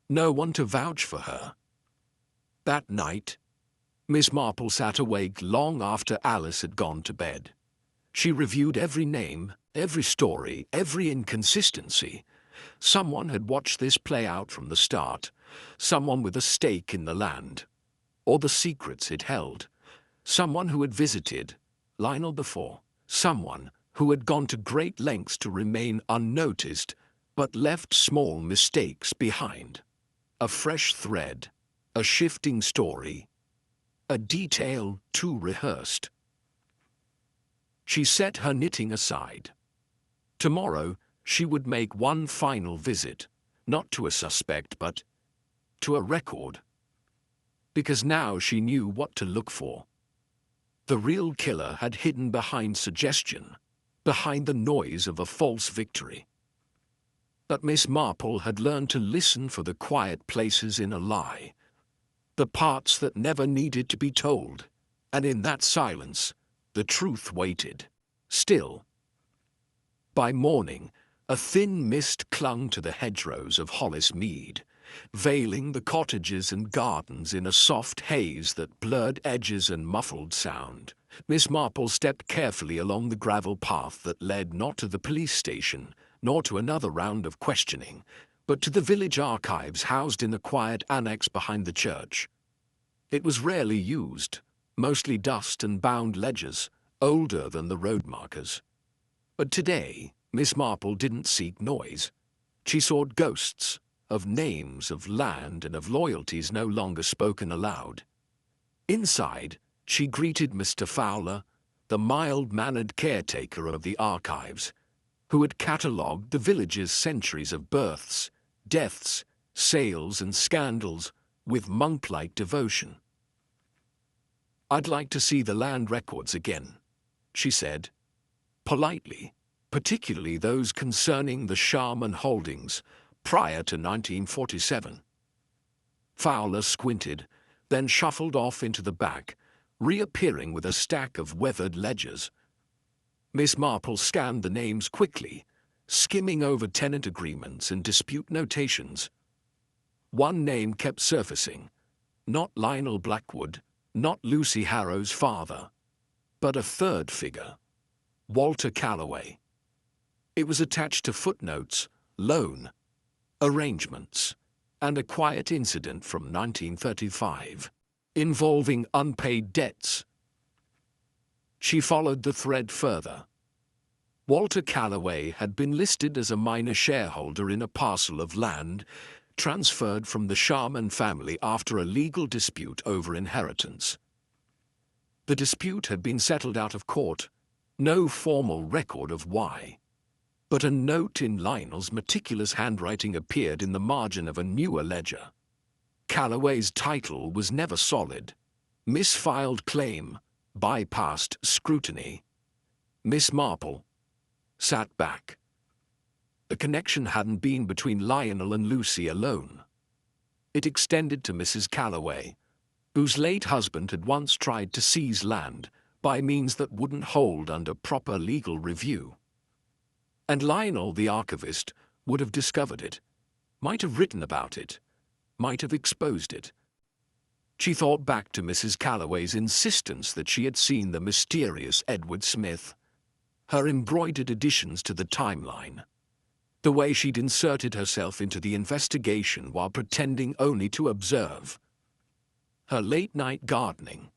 no one to vouch for her." That night, Miss Marple sat awake long after Alice had gone to bed. She reviewed every name, every story, every inconsistency. Someone had watched this play out from the start, someone with a stake in the land, or the secrets it held, someone who had visited Lionel before, someone who had gone to great lengths to remain unnoticed but left small mistakes behind. A fresh thread, a shifting story, a detail too rehearsed. She set her knitting aside. Tomorrow she would make one final visit, not to a suspect but to a record. Because now she knew what to look for. The real killer had hidden behind suggestion, behind the noise of a false victory. But Miss Marple had learned to listen for the quiet places in a lie, the parts that never needed to be told, and in that silence, the truth waited, still. By morning, a thin mist clung to the hedgerows of Hollis Mead, veiling the cottages and gardens in a soft haze that blurred edges and muffled sound. Miss Marple stepped carefully along the gravel path that led not to the police station, nor to another round of questioning, but to the village archives housed in a quiet annex behind the church. It was rarely used, mostly dust and bound ledgers, older than the road markers. But today, Miss Marple didn't seek noise. She sought ghosts, of names, of land, and of loyalties no longer spoken aloud. Inside, she greeted Mr. Fowler, the mild-mannered caretaker of the archives, who had catalogued the village's centuries of births, deaths, sales, and scandals with monk-like devotion. "I'd like to see the land records again," she said, politely, particularly those concerning the Sharman holdings prior to 1947. Fowler squinted, then shuffled off into the back, reappearing with a stack of weathered ledgers. Miss Marple scanned the names quickly, skimming over tenant agreements and dispute notations. One name kept surfacing, not Lionel Blackwood, not Lucy Harrow's father, but a third figure, Walter Calloway. It was attached to footnotes, loan, arrangements, and a quiet incident from 1935, involving unpaid debts. She followed the thread further. Walter Calloway had been listed as a minor shareholder in a parcel of land transferred from the Sharman family after a legal dispute over inheritance. The dispute had been settled out of court, no formal record of why. But a note in Lionel's meticulous handwriting appeared in the margin of a newer ledger. Calloway's title was never solid. Misfiled claim, bypassed scrutiny. Miss Marple sat back. The connection hadn't been between Lionel and Lucy alone. It extended to Mrs. Calloway, whose late husband had once tried to seize land by means that wouldn't hold under proper legal review. And Lionel, the archivist, would have discovered it, might have written about it, might have exposed it. She thought back to Mrs. Calloway's insistence that she had seen the mysterious Edward Smith, her embroidered additions to the timeline, the way she'd inserted herself into the investigation while pretending only to observe, her late-night gardening,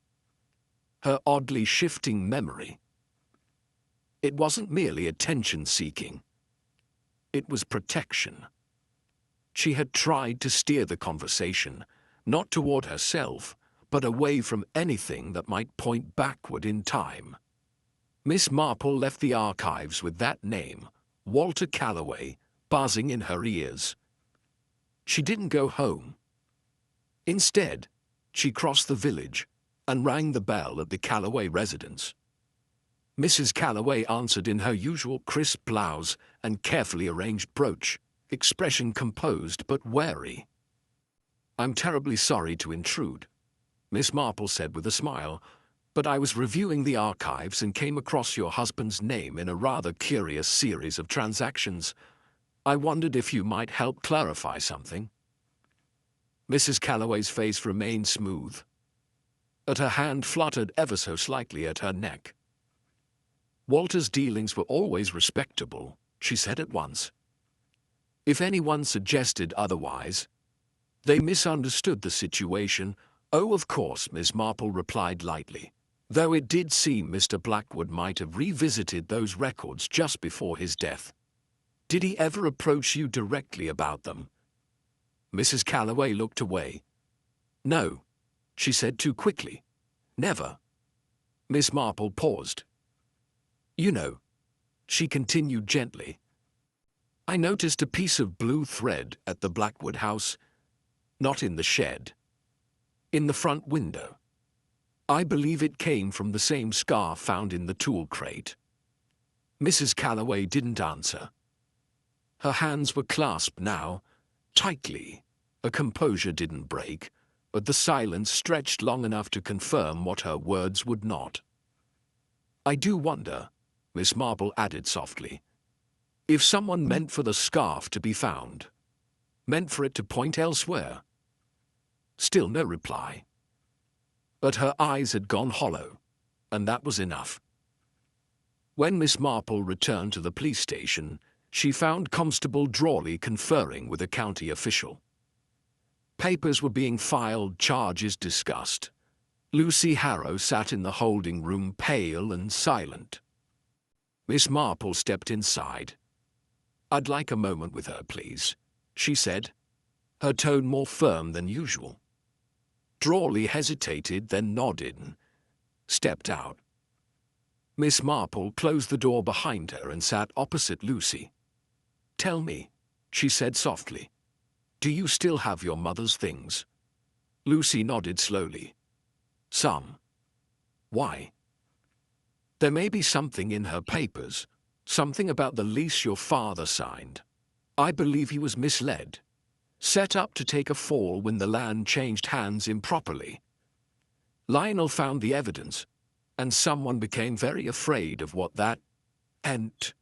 her oddly shifting memory. It wasn't merely attention-seeking. It was protection. She had tried to steer the conversation, not toward herself, but away from anything that might point backward in time. Miss Marple left the archives with that name, Walter Calloway, buzzing in her ears. She didn't go home. Instead, she crossed the village and rang the bell at the Calloway residence. Mrs. Calloway answered in her usual crisp blouse and carefully arranged brooch, expression composed but wary. "I'm terribly sorry to intrude," Miss Marple said with a smile, "but I was reviewing the archives and came across your husband's name in a rather curious series of transactions. I wondered if you might help clarify something." Mrs. Calloway's face remained smooth, but her hand fluttered ever so slightly at her neck. "Walter's dealings were always respectable," she said at once. If anyone suggested otherwise, they misunderstood the situation. "Oh, of course," Miss Marple replied lightly, though it did seem Mr. Blackwood might have revisited those records just before his death. "Did he ever approach you directly about them?" Mrs. Calloway looked away. "No," she said too quickly. "Never." Miss Marple paused. "You know," she continued gently, "I noticed a piece of blue thread at the Blackwood house, not in the shed, in the front window. I believe it came from the same scarf found in the tool crate." Mrs. Calloway didn't answer. Her hands were clasped now, tightly. Her composure didn't break, but the silence stretched long enough to confirm what her words would not. "I do wonder," Miss Marple added softly, "if someone meant for the scarf to be found, meant for it to point elsewhere." Still no reply. But her eyes had gone hollow, and that was enough. When Miss Marple returned to the police station, she found Constable Drawley conferring with a county official. Papers were being filed, charges discussed. Lucy Harrow sat in the holding room, pale and silent. Miss Marple stepped inside. "I'd like a moment with her, please," she said, her tone more firm than usual. Drawley hesitated, then nodded and stepped out. Miss Marple closed the door behind her and sat opposite Lucy. "Tell me," she said softly, "do you still have your mother's things?" Lucy nodded slowly. "Some." "Why?" "There may be something in her papers, something about the lease your father signed. I believe he was misled, set up to take a fall when the land changed hands improperly. Lionel found the evidence, and someone became very afraid of what that meant."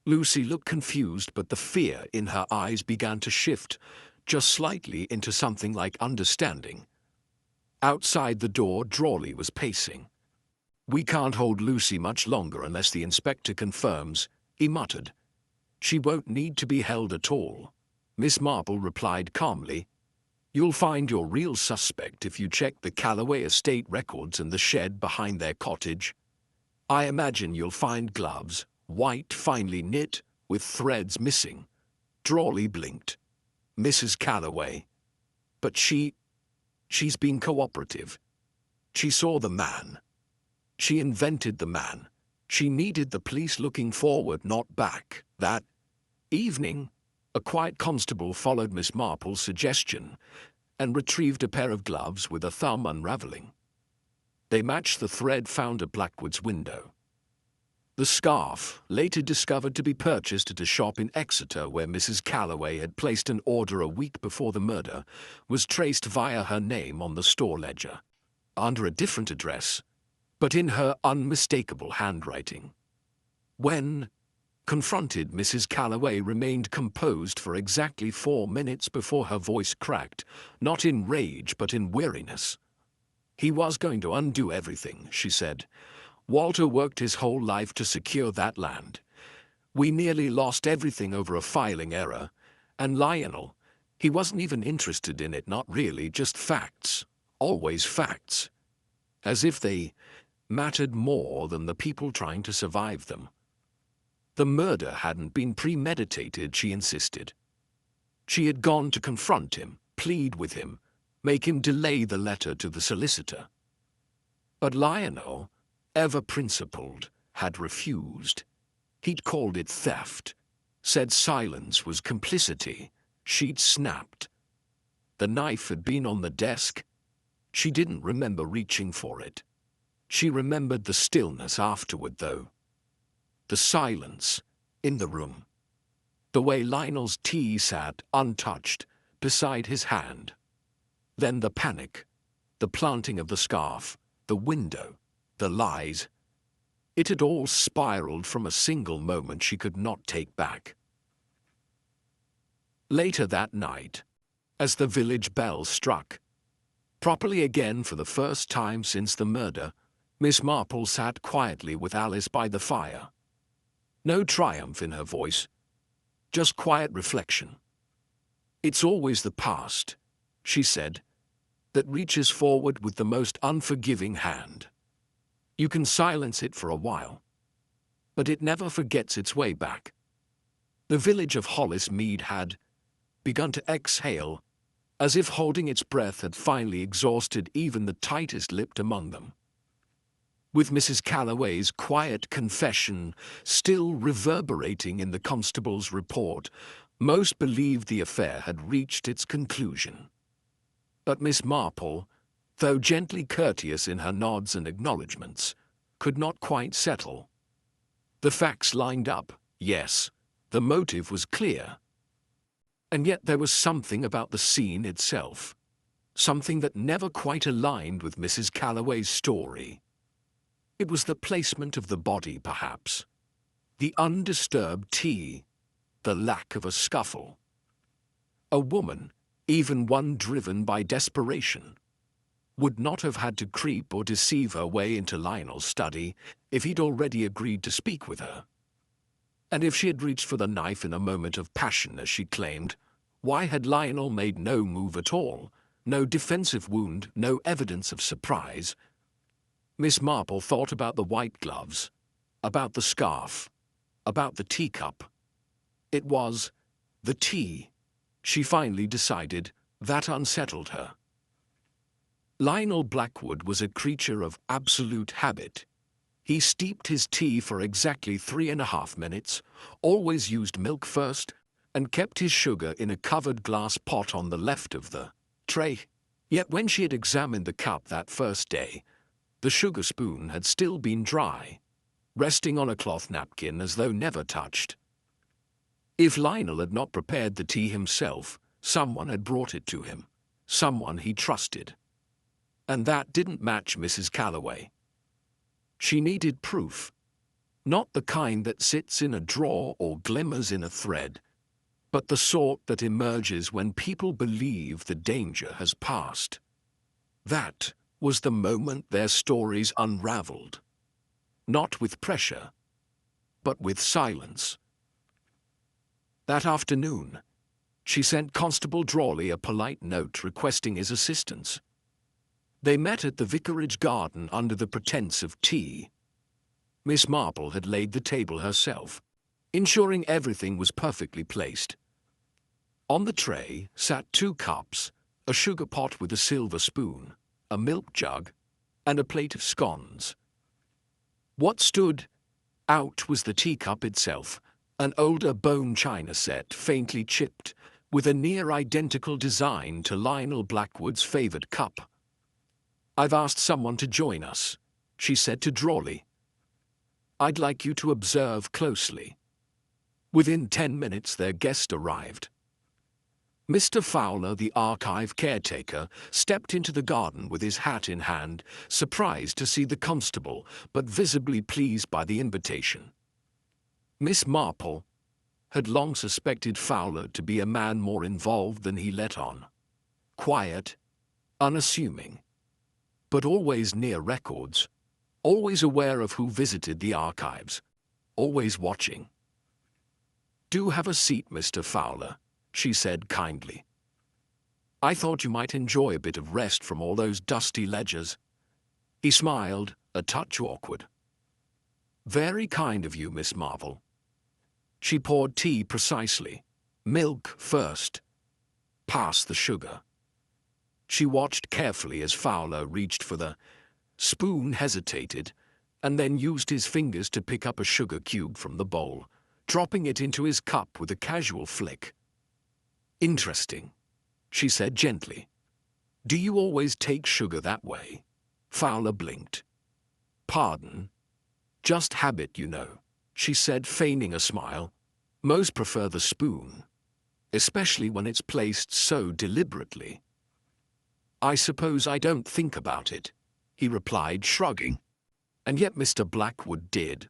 Lucy looked confused, but the fear in her eyes began to shift, just slightly, into something like understanding. Outside the door, Drawley was pacing. "We can't hold Lucy much longer unless the inspector confirms," he muttered. "She won't need to be held at all," Miss Marple replied calmly. "You'll find your real suspect if you check the Calloway estate records and the shed behind their cottage. I imagine you'll find gloves, white, finely knit, with threads missing." Drawley blinked. "Mrs. Calloway. But she's been cooperative. She saw the man. She invented the man. She needed the police looking forward, not back." That evening, a quiet constable followed Miss Marple's suggestion and retrieved a pair of gloves with a thumb unraveling. They matched the thread found at Blackwood's window. The scarf, later discovered to be purchased at a shop in Exeter where Mrs. Calloway had placed an order a week before the murder, was traced via her name on the store ledger, under a different address, but in her unmistakable handwriting. When confronted, Mrs. Calloway remained composed for exactly 4 minutes before her voice cracked, not in rage but in weariness. "He was going to undo everything," she said. "Walter worked his whole life to secure that land. We nearly lost everything over a filing error. And Lionel, he wasn't even interested in it, not really, just facts. Always facts. As if they mattered more than the people trying to survive them. The murder hadn't been premeditated," she insisted. She had gone to confront him, plead with him, make him delay the letter to the solicitor. But Lionel, ever principled, had refused. He'd called it theft, said silence was complicity. She'd snapped. The knife had been on the desk. She didn't remember reaching for it. She remembered the stillness afterward, though. The silence in the room. The way Lionel's tea sat, untouched, beside his hand. Then the panic, the planting of the scarf, the window, the lies. It had all spiraled from a single moment she could not take back. Later that night, as the village bell struck, properly again for the first time since the murder, Miss Marple sat quietly with Alice by the fire. No triumph in her voice, just quiet reflection. "It's always the past," she said, "that reaches forward with the most unforgiving hand. You can silence it for a while, but it never forgets its way back." The village of Hollis Mead had begun to exhale, as if holding its breath had finally exhausted even the tightest-lipped among them. With Mrs. Calloway's quiet confession still reverberating in the constable's report, most believed the affair had reached its conclusion. But Miss Marple, though gently courteous in her nods and acknowledgments, could not quite settle. The facts lined up, yes, the motive was clear. And yet there was something about the scene itself, something that never quite aligned with Mrs. Calloway's story. It was the placement of the body, perhaps. The undisturbed tea, the lack of a scuffle. A woman, even one driven by desperation, would not have had to creep or deceive her way into Lionel's study if he'd already agreed to speak with her. And if she had reached for the knife in a moment of passion, as she claimed, why had Lionel made no move at all? No defensive wound, no evidence of surprise. Miss Marple thought about the white gloves, about the scarf, about the teacup. It was the tea, she finally decided, that unsettled her. Lionel Blackwood was a creature of absolute habit. He steeped his tea for exactly 3.5 minutes, always used milk first, and kept his sugar in a covered glass pot on the left of the tray. Yet when she had examined the cup that first day, the sugar spoon had still been dry, resting on a cloth napkin as though never touched. If Lionel had not prepared the tea himself, someone had brought it to him, someone he trusted. And that didn't match Mrs. Calloway. She needed proof, not the kind that sits in a drawer or glimmers in a thread, but the sort that emerges when people believe the danger has passed. That was the moment their stories unraveled, not with pressure, but with silence. That afternoon, she sent Constable Drawley a polite note requesting his assistance. They met at the vicarage garden under the pretense of tea. Miss Marple had laid the table herself, ensuring everything was perfectly placed. On the tray sat 2 cups, a sugar pot with a silver spoon, a milk jug, and a plate of scones. What stood out was the teacup itself, an older bone china set, faintly chipped, with a near-identical design to Lionel Blackwood's favoured cup. "I've asked someone to join us," she said to Drawley. I'd like you to observe closely." Within 10 minutes their guest arrived. Mr. Fowler, the archive caretaker, stepped into the garden with his hat in hand, surprised to see the constable, but visibly pleased by the invitation. Miss Marple had long suspected Fowler to be a man more involved than he let on. Quiet, unassuming, but always near records, always aware of who visited the archives, always watching. "Do have a seat, Mr. Fowler," she said kindly. "I thought you might enjoy a bit of rest from all those dusty ledgers." He smiled, a touch awkward. "Very kind of you, Miss Marple." She poured tea precisely. Milk first. Pass the sugar. She watched carefully as Fowler reached for the spoon, hesitated, and then used his fingers to pick up a sugar cube from the bowl, dropping it into his cup with a casual flick. "Interesting," she said gently. "Do you always take sugar that way?" Fowler blinked. "Pardon? Just habit, you know," she said, feigning a smile. "Most prefer the spoon, especially when it's placed so deliberately." "I suppose I don't think about it," he replied, shrugging. "And yet Mr. Blackwood did.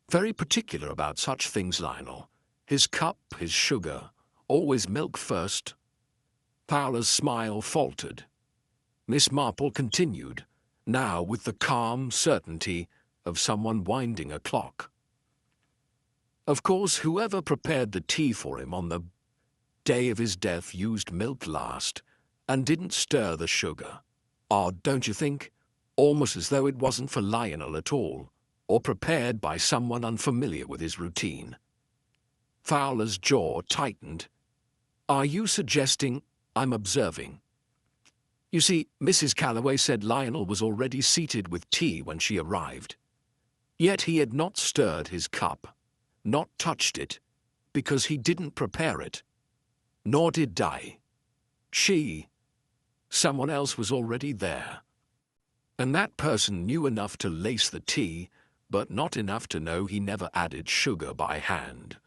Very particular about such things, Lionel. His cup, his sugar, always milk first." Fowler's smile faltered. Miss Marple continued, now with the calm certainty of someone winding a clock. "Of course, whoever prepared the tea for him on the day of his death used milk last, and didn't stir the sugar. Odd, don't you think? Almost as though it wasn't for Lionel at all, or prepared by someone unfamiliar with his routine." Fowler's jaw tightened. "Are you suggesting I'm observing?" "You see, Mrs. Calloway said Lionel was already seated with tea when she arrived. Yet he had not stirred his cup, not touched it, because he didn't prepare it. Nor did Di. Someone else was already there. And that person knew enough to lace the tea, but not enough to know he never added sugar by hand."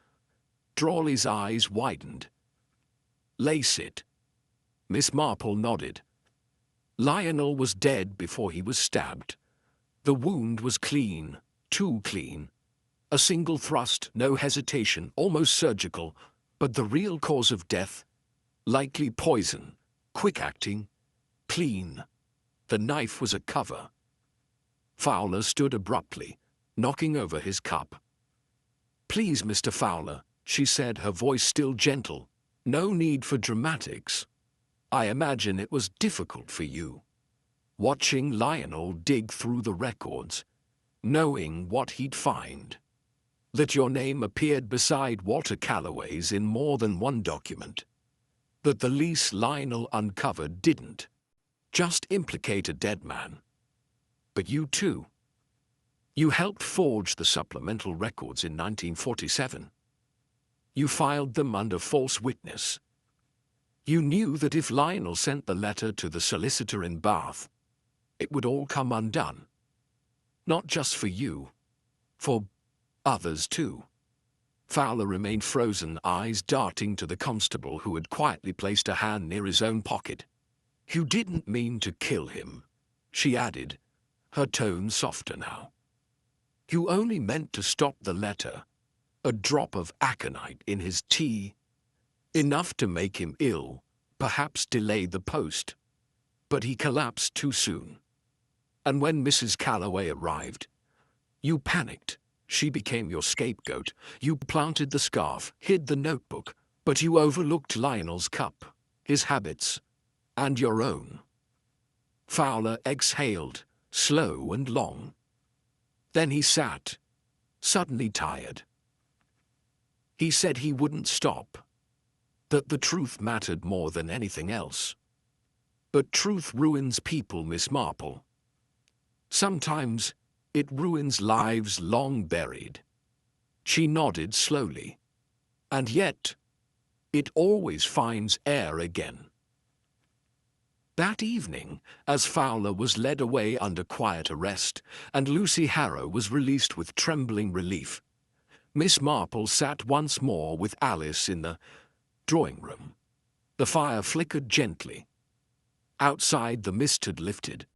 Drawley's eyes widened. "Lace it?" Miss Marple nodded. "Lionel was dead before he was stabbed. The wound was clean, too clean. A single thrust, no hesitation, almost surgical, but the real cause of death? Likely poison, quick-acting, clean. The knife was a cover." Fowler stood abruptly, knocking over his cup. "Please, Mr. Fowler," she said, her voice still gentle. "No need for dramatics. I imagine it was difficult for you, watching Lionel dig through the records, knowing what he'd find. That your name appeared beside Walter Calloway's in more than one document. That the lease Lionel uncovered didn't just implicate a dead man. But you too. You helped forge the supplemental records in 1947. You filed them under false witness. You knew that if Lionel sent the letter to the solicitor in Bath, it would all come undone. Not just for you, for others too." Fowler remained frozen, eyes darting to the constable who had quietly placed a hand near his own pocket. "You didn't mean to kill him," she added, her tone softer now. "You only meant to stop the letter, a drop of aconite in his tea, enough to make him ill, perhaps delay the post. But he collapsed too soon. And when Mrs. Calloway arrived, you panicked. She became your scapegoat. You planted the scarf, hid the notebook, but you overlooked Lionel's cup, his habits, and your own." Fowler exhaled, slow and long. Then he sat, suddenly tired. He said he wouldn't stop, that the truth mattered more than anything else. But truth ruins people, Miss Marple. Sometimes it ruins lives long buried. She nodded slowly. And yet, it always finds air again. That evening, as Fowler was led away under quiet arrest, and Lucy Harrow was released with trembling relief, Miss Marple sat once more with Alice in the drawing room. The fire flickered gently. Outside the mist had lifted,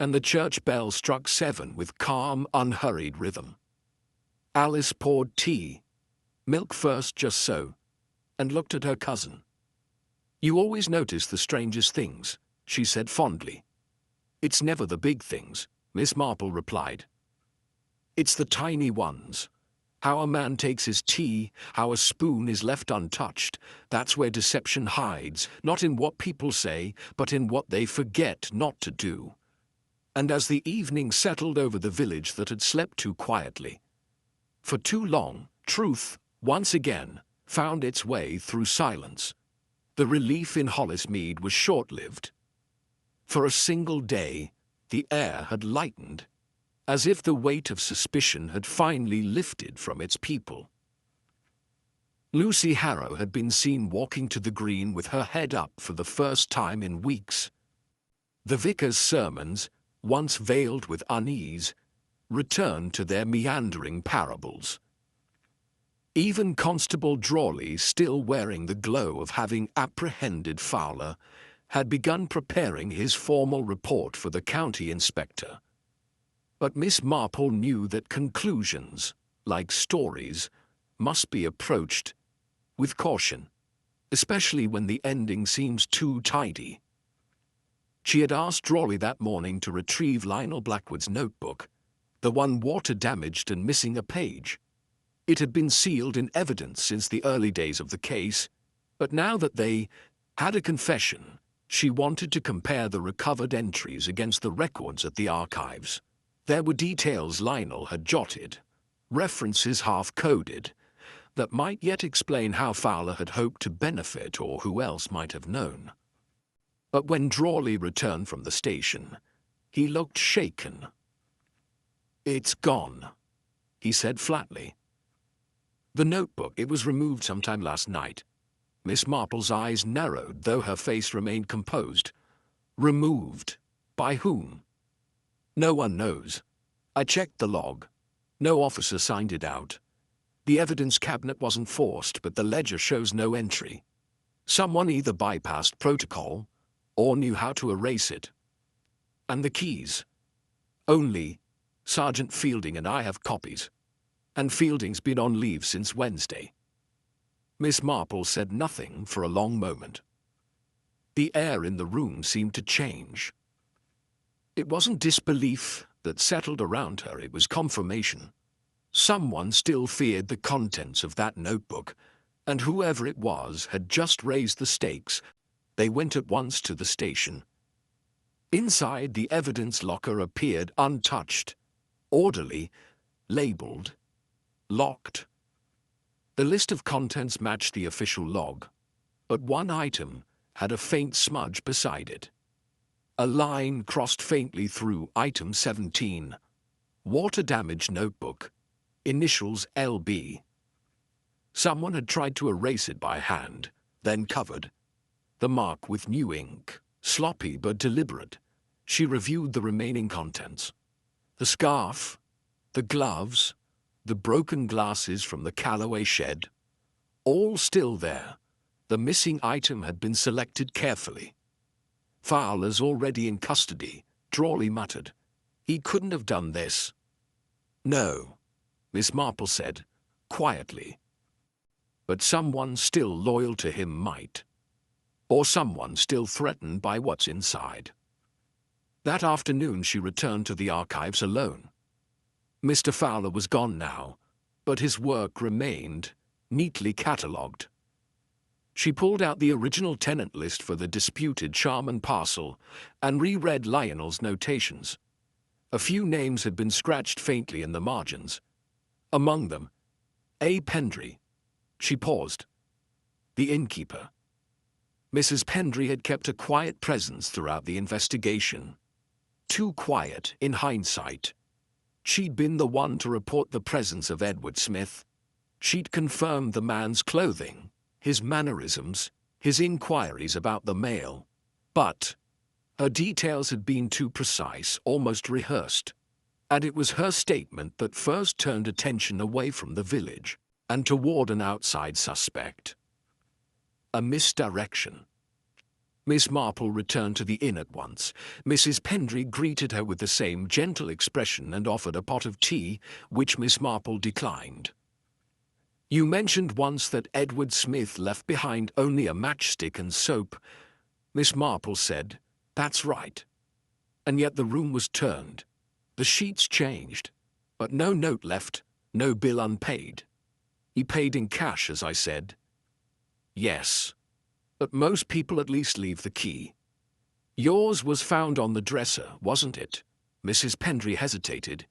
and the church bell struck 7 with calm, unhurried rhythm. Alice poured tea, milk first just so, and looked at her cousin. "You always notice the strangest things," she said fondly. "It's never the big things," Miss Marple replied. "It's the tiny ones. How a man takes his tea, how a spoon is left untouched, that's where deception hides, not in what people say, but in what they forget not to do." And as the evening settled over the village that had slept too quietly for too long, truth, once again, found its way through silence. The relief in Hollis Mead was short-lived. For a single day, the air had lightened, as if the weight of suspicion had finally lifted from its people. Lucy Harrow had been seen walking to the green with her head up for the first time in weeks. The vicar's sermons, once veiled with unease, returned to their meandering parables. Even Constable Drawley, still wearing the glow of having apprehended Fowler, had begun preparing his formal report for the county inspector. But Miss Marple knew that conclusions, like stories, must be approached with caution, especially when the ending seems too tidy. She had asked Drawley that morning to retrieve Lionel Blackwood's notebook, the one water-damaged and missing a page. It had been sealed in evidence since the early days of the case, but now that they had a confession, she wanted to compare the recovered entries against the records at the archives. There were details Lionel had jotted, references half-coded, that might yet explain how Fowler had hoped to benefit or who else might have known. But when Drawley returned from the station, he looked shaken. "It's gone," he said flatly. "The notebook, it was removed sometime last night." Miss Marple's eyes narrowed, though her face remained composed. "Removed? By whom?" "No one knows. I checked the log. No officer signed it out. The evidence cabinet wasn't forced, but the ledger shows no entry. Someone either bypassed protocol or knew how to erase it. And the keys? Only Sergeant Fielding and I have copies. And Fielding's been on leave since Wednesday." Miss Marple said nothing for a long moment. The air in the room seemed to change. It wasn't disbelief that settled around her, it was confirmation. Someone still feared the contents of that notebook, and whoever it was had just raised the stakes. They went at once to the station. Inside, the evidence locker appeared untouched, orderly, labeled, locked. The list of contents matched the official log, but one item had a faint smudge beside it. A line crossed faintly through item 17. Water-damaged notebook. Initials LB. Someone had tried to erase it by hand, then covered the mark with new ink. Sloppy but deliberate. She reviewed the remaining contents. The scarf, the gloves, the broken glasses from the Callaway shed. All still there. The missing item had been selected carefully. "Fowler's already in custody," Drawley muttered. "He couldn't have done this." "No," Miss Marple said, quietly. "But someone still loyal to him might. Or someone still threatened by what's inside." That afternoon she returned to the archives alone. Mr. Fowler was gone now, but his work remained, neatly catalogued. She pulled out the original tenant list for the disputed Charman parcel and reread Lionel's notations. A few names had been scratched faintly in the margins. Among them, A. Pendry. She paused. The innkeeper. Mrs. Pendry had kept a quiet presence throughout the investigation. Too quiet, in hindsight. She'd been the one to report the presence of Edward Smith. She'd confirmed the man's clothing, his mannerisms, his inquiries about the mail. But Her details had been too precise, almost rehearsed, and it was her statement that first turned attention away from the village and toward an outside suspect. A misdirection. Miss Marple returned to the inn at once. Mrs. Pendry greeted her with the same gentle expression and offered a pot of tea, which Miss Marple declined. "You mentioned once that Edward Smith left behind only a matchstick and soap," Miss Marple said. "That's right. And yet the room was turned. The sheets changed, but no note left, no bill unpaid. He paid in cash, as I said." "Yes, but most people at least leave the key." "Yours was found on the dresser, wasn't it?" Mrs. Pendry hesitated.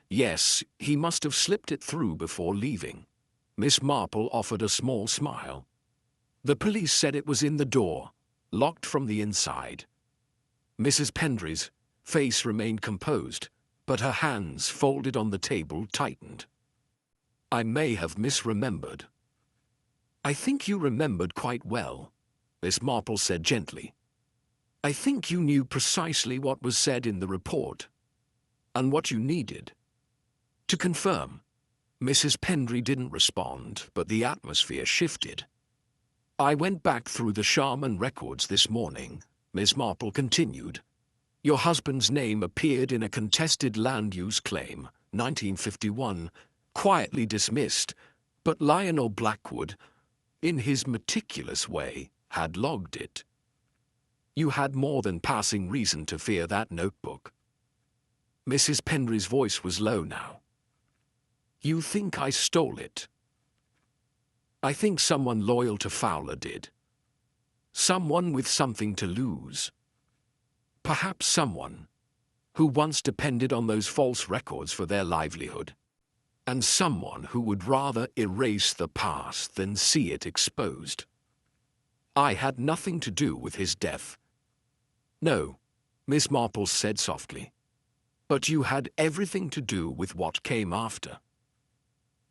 "Yes, he must have slipped it through before leaving." Miss Marple offered a small smile. "The police said it was in the door, locked from the inside." Mrs. Pendry's face remained composed, but her hands, folded on the table, tightened. "I may have misremembered." "I think you remembered quite well," Miss Marple said gently. "I think you knew precisely what was said in the report, and what you needed to confirm." Mrs. Pendry didn't respond, but the atmosphere shifted. "I went back through the Sharman records this morning," Miss Marple continued. "Your husband's name appeared in a contested land use claim, 1951, quietly dismissed, but Lionel Blackwood, in his meticulous way, had logged it. You had more than passing reason to fear that notebook." Mrs. Pendry's voice was low now. "You think I stole it?" "I think someone loyal to Fowler did. Someone with something to lose. Perhaps someone who once depended on those false records for their livelihood. And someone who would rather erase the past than see it exposed. I had nothing to do with his death." "No," Miss Marple said softly. "But you had everything to do with what came after.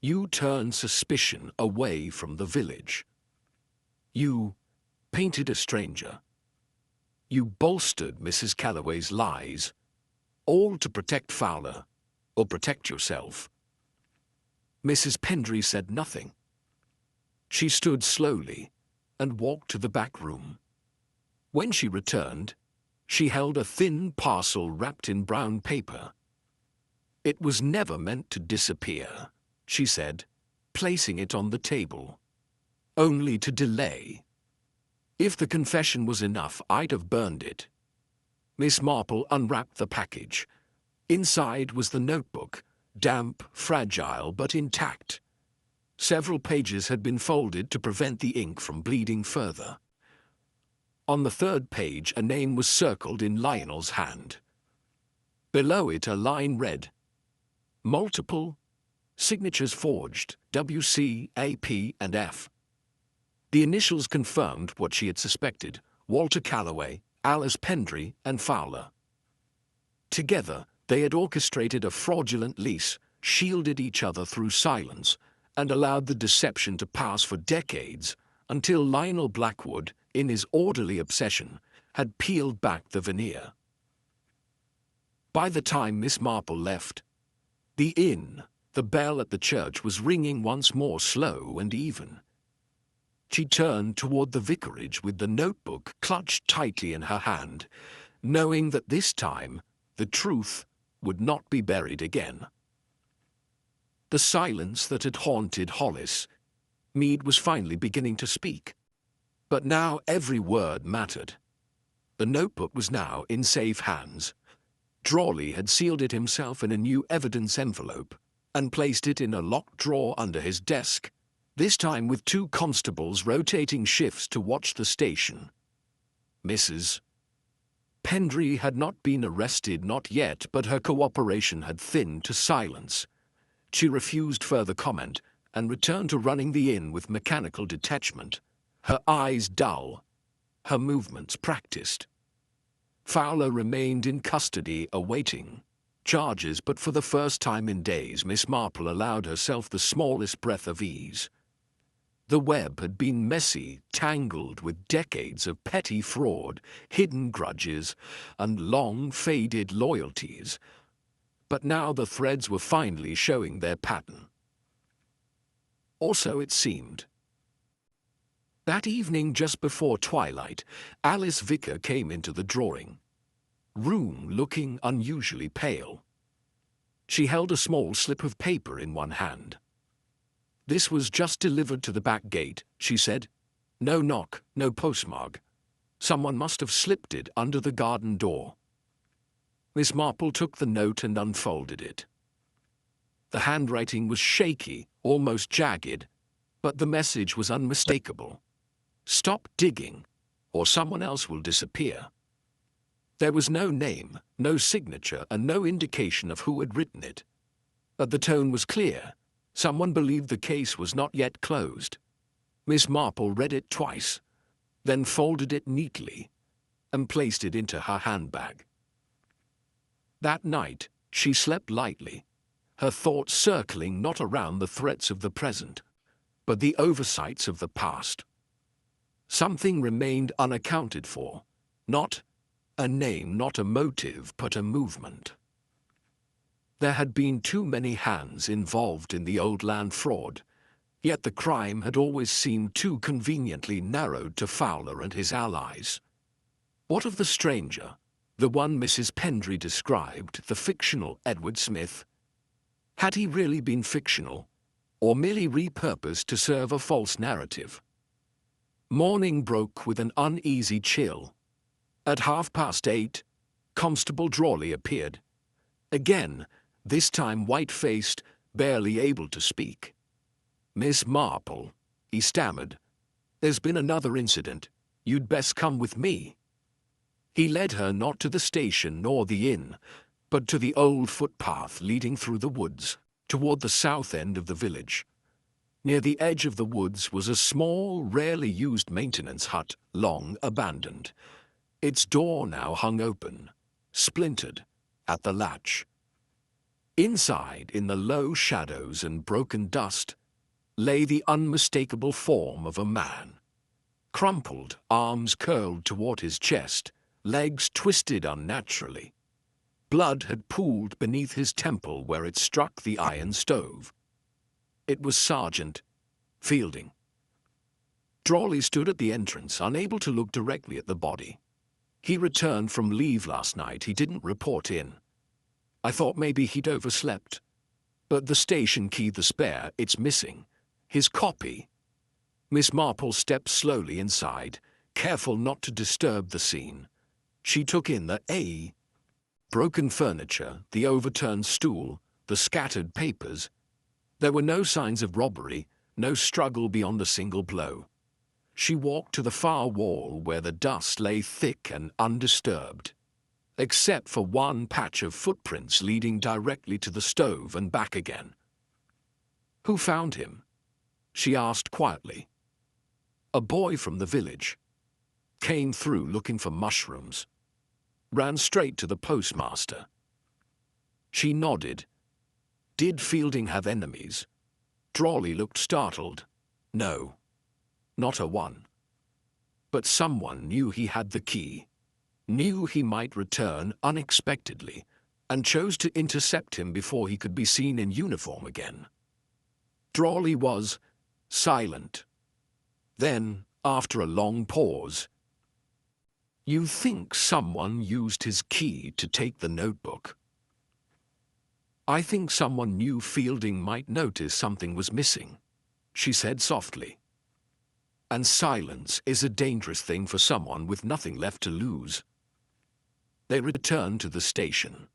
You turned suspicion away from the village. You painted a stranger. You bolstered Mrs. Calloway's lies, all to protect Fowler, or protect yourself." Mrs. Pendry said nothing. She stood slowly and walked to the back room. When she returned, she held a thin parcel wrapped in brown paper. "It was never meant to disappear," she said, placing it on the table. "Only to delay. If the confession was enough, I'd have burned it." Miss Marple unwrapped the package. Inside was the notebook, damp, fragile, but intact. Several pages had been folded to prevent the ink from bleeding further. On the third page, a name was circled in Lionel's hand. Below it, a line read, "Multiple signatures forged, WC, AP, and F." The initials confirmed what she had suspected: Walter Calloway, Alice Pendry, and Fowler. Together, they had orchestrated a fraudulent lease, shielded each other through silence, and allowed the deception to pass for decades until Lionel Blackwood, in his orderly obsession, had peeled back the veneer. By the time Miss Marple left the inn, the bell at the church was ringing once more, slow and even. She turned toward the vicarage with the notebook clutched tightly in her hand, knowing that this time the truth would not be buried again. The silence that had haunted Hollis, Meade was finally beginning to speak. But now every word mattered. The notebook was now in safe hands. Drawley had sealed it himself in a new evidence envelope and placed it in a locked drawer under his desk, this time with 2 constables rotating shifts to watch the station. Mrs. Pendry had not been arrested, not yet, but her cooperation had thinned to silence. She refused further comment and returned to running the inn with mechanical detachment, her eyes dull, her movements practiced. Fowler remained in custody, awaiting charges, but for the first time in days Miss Marple allowed herself the smallest breath of ease. The web had been messy, tangled with decades of petty fraud, hidden grudges, and long faded loyalties. But now the threads were finally showing their pattern. Or so it seemed. That evening just before twilight, Alice Vicker came into the drawing room looking unusually pale. She held a small slip of paper in one hand. "This was just delivered to the back gate," she said. "No knock, no postmark. Someone must have slipped it under the garden door." Miss Marple took the note and unfolded it. The handwriting was shaky, almost jagged, but the message was unmistakable. "Stop digging, or someone else will disappear." There was no name, no signature, and no indication of who had written it. But the tone was clear. Someone believed the case was not yet closed. Miss Marple read it twice, then folded it neatly and placed it into her handbag. That night, she slept lightly, her thoughts circling not around the threats of the present, but the oversights of the past. Something remained unaccounted for, not a name, not a motive, but a movement. There had been too many hands involved in the old land fraud, yet the crime had always seemed too conveniently narrowed to Fowler and his allies. What of the stranger, the one Mrs. Pendry described, the fictional Edward Smith? Had he really been fictional, or merely repurposed to serve a false narrative? Morning broke with an uneasy chill. At 8:30, Constable Drawley appeared. Again, this time white-faced, barely able to speak. "Miss Marple," he stammered, "there's been another incident. You'd best come with me." He led her not to the station nor the inn, but to the old footpath leading through the woods, toward the south end of the village. Near the edge of the woods was a small, rarely used maintenance hut, long abandoned. Its door now hung open, splintered, at the latch. Inside, in the low shadows and broken dust, lay the unmistakable form of a man. Crumpled, arms curled toward his chest, legs twisted unnaturally. Blood had pooled beneath his temple where it struck the iron stove. It was Sergeant Fielding. Drawley stood at the entrance, unable to look directly at the body. "He returned from leave last night. He didn't report in. I thought maybe he'd overslept. But the station key, the spare, it's missing. His copy." Miss Marple stepped slowly inside, careful not to disturb the scene. She took in the broken furniture, the overturned stool, the scattered papers. There were no signs of robbery, no struggle beyond a single blow. She walked to the far wall where the dust lay thick and undisturbed, except for one patch of footprints leading directly to the stove and back again. "Who found him?" she asked quietly. "A boy from the village. Came through looking for mushrooms. Ran straight to the postmaster." She nodded. Did Fielding have enemies? Drawley looked startled. No, not a one. But someone knew he had the key, knew he might return unexpectedly, and chose to intercept him before he could be seen in uniform again. Drawley was silent. Then, after a long pause, "You think someone used his key to take the notebook?" "I think someone knew Fielding might notice something was missing," she said softly. "And silence is a dangerous thing for someone with nothing left to lose." They returned to the station.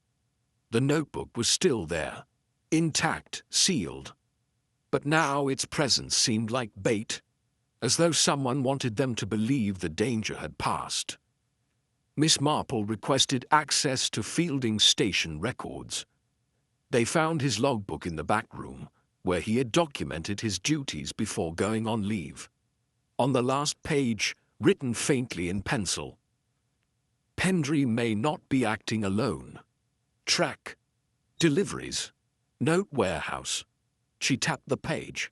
The notebook was still there, intact, sealed. But now its presence seemed like bait, as though someone wanted them to believe the danger had passed. Miss Marple requested access to Fielding's station records. They found his logbook in the back room, where he had documented his duties before going on leave. On the last page, written faintly in pencil, "Pendry may not be acting alone. Track. Deliveries. Note warehouse." She tapped the page.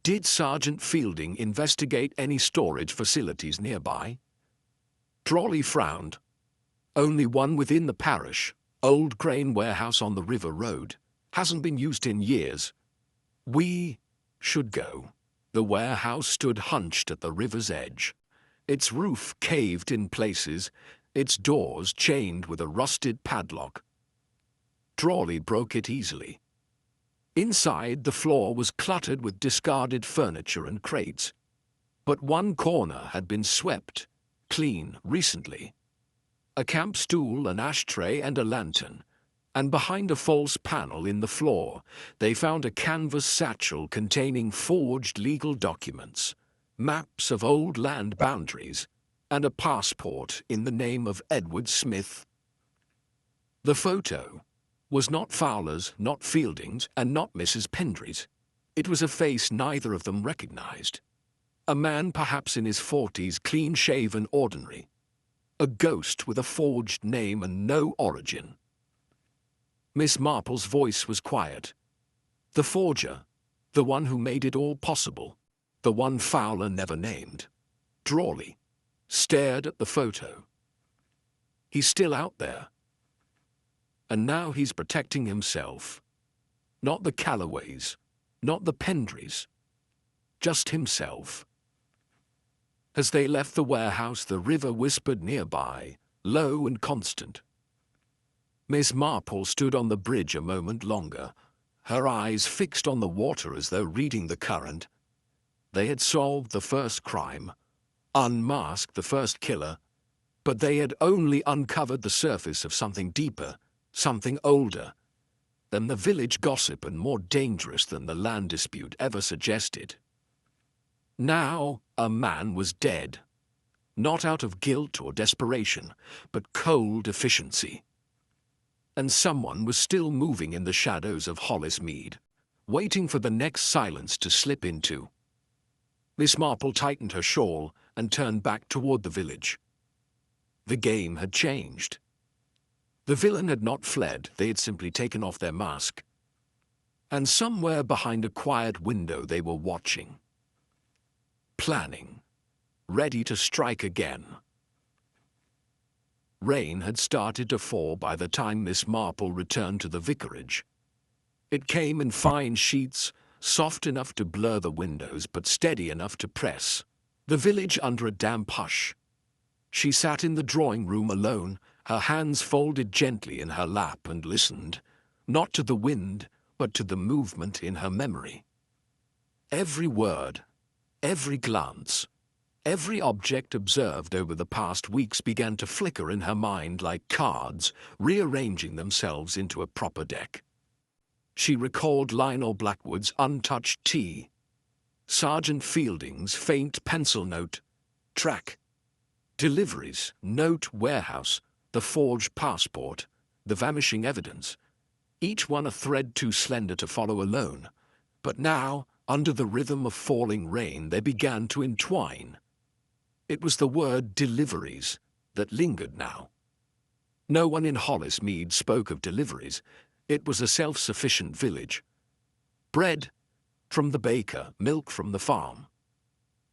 Did Sergeant Fielding investigate any storage facilities nearby? Drawley frowned. Only one within the parish, old grain warehouse on the River Road. Hasn't been used in years. We should go. The warehouse stood hunched at the river's edge. Its roof caved in places, its doors chained with a rusted padlock. Drawley broke it easily. Inside, the floor was cluttered with discarded furniture and crates. But one corner had been swept clean recently. A camp stool, an ashtray, and a lantern. And behind a false panel in the floor, they found a canvas satchel containing forged legal documents, maps of old land boundaries, and a passport in the name of Edward Smith. The photo was not Fowler's, not Fielding's, and not Mrs. Pendry's. It was a face neither of them recognized. A man perhaps in his 40s, clean-shaven, ordinary. A ghost with a forged name and no origin. Miss Marple's voice was quiet. The forger, the one who made it all possible, the one Fowler never named, Drawley, stared at the photo. He's still out there. And now he's protecting himself. Not the Callaways, not the Pendrys, just himself. As they left the warehouse, the river whispered nearby, low and constant. Miss Marple stood on the bridge a moment longer, her eyes fixed on the water as though reading the current. They had solved the first crime, unmasked the first killer, but they had only uncovered the surface of something deeper, something older than the village gossip and more dangerous than the land dispute ever suggested. Now a man was dead, not out of guilt or desperation, but cold efficiency. And someone was still moving in the shadows of Hollis Mead, waiting for the next silence to slip into. Miss Marple tightened her shawl and turned back toward the village. The game had changed. The villain had not fled, they had simply taken off their mask. And somewhere behind a quiet window they were watching. Planning, ready to strike again. Rain had started to fall by the time Miss Marple returned to the vicarage. It came in fine sheets, soft enough to blur the windows but steady enough to press the village under a damp hush. She sat in the drawing room alone, her hands folded gently in her lap, and listened, not to the wind, but to the movement in her memory. Every word, every glance, every object observed over the past weeks began to flicker in her mind like cards, rearranging themselves into a proper deck. She recalled Lionel Blackwood's untouched tea, Sergeant Fielding's faint pencil note, track, deliveries, note, warehouse, the forged passport, the vanishing evidence, each one a thread too slender to follow alone. But now, under the rhythm of falling rain, they began to entwine. It was the word deliveries that lingered now. No one in Hollis Mead spoke of deliveries. It was a self-sufficient village. Bread from the baker, milk from the farm.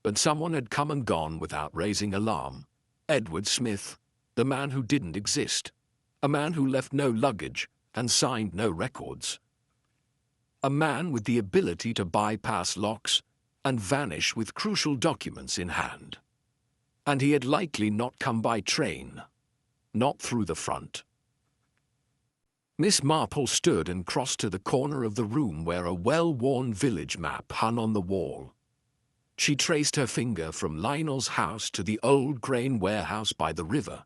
But someone had come and gone without raising alarm. Edward Smith, the man who didn't exist. A man who left no luggage and signed no records. A man with the ability to bypass locks and vanish with crucial documents in hand. And he had likely not come by train, not through the front. Miss Marple stood and crossed to the corner of the room where a well-worn village map hung on the wall. She traced her finger from Lionel's house to the old grain warehouse by the river.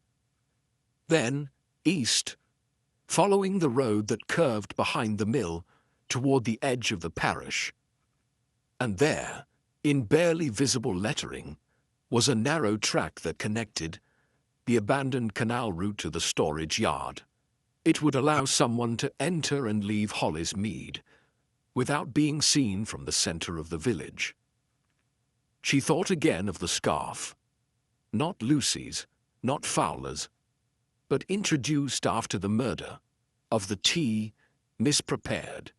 Then, east, following the road that curved behind the mill toward the edge of the parish. And there, in barely visible lettering, was a narrow track that connected the abandoned canal route to the storage yard. It would allow someone to enter and leave Hollis Mead without being seen from the center of the village. She thought again of the scarf. Not Lucy's, not Fowler's, but introduced after the murder, of the tea misprepared,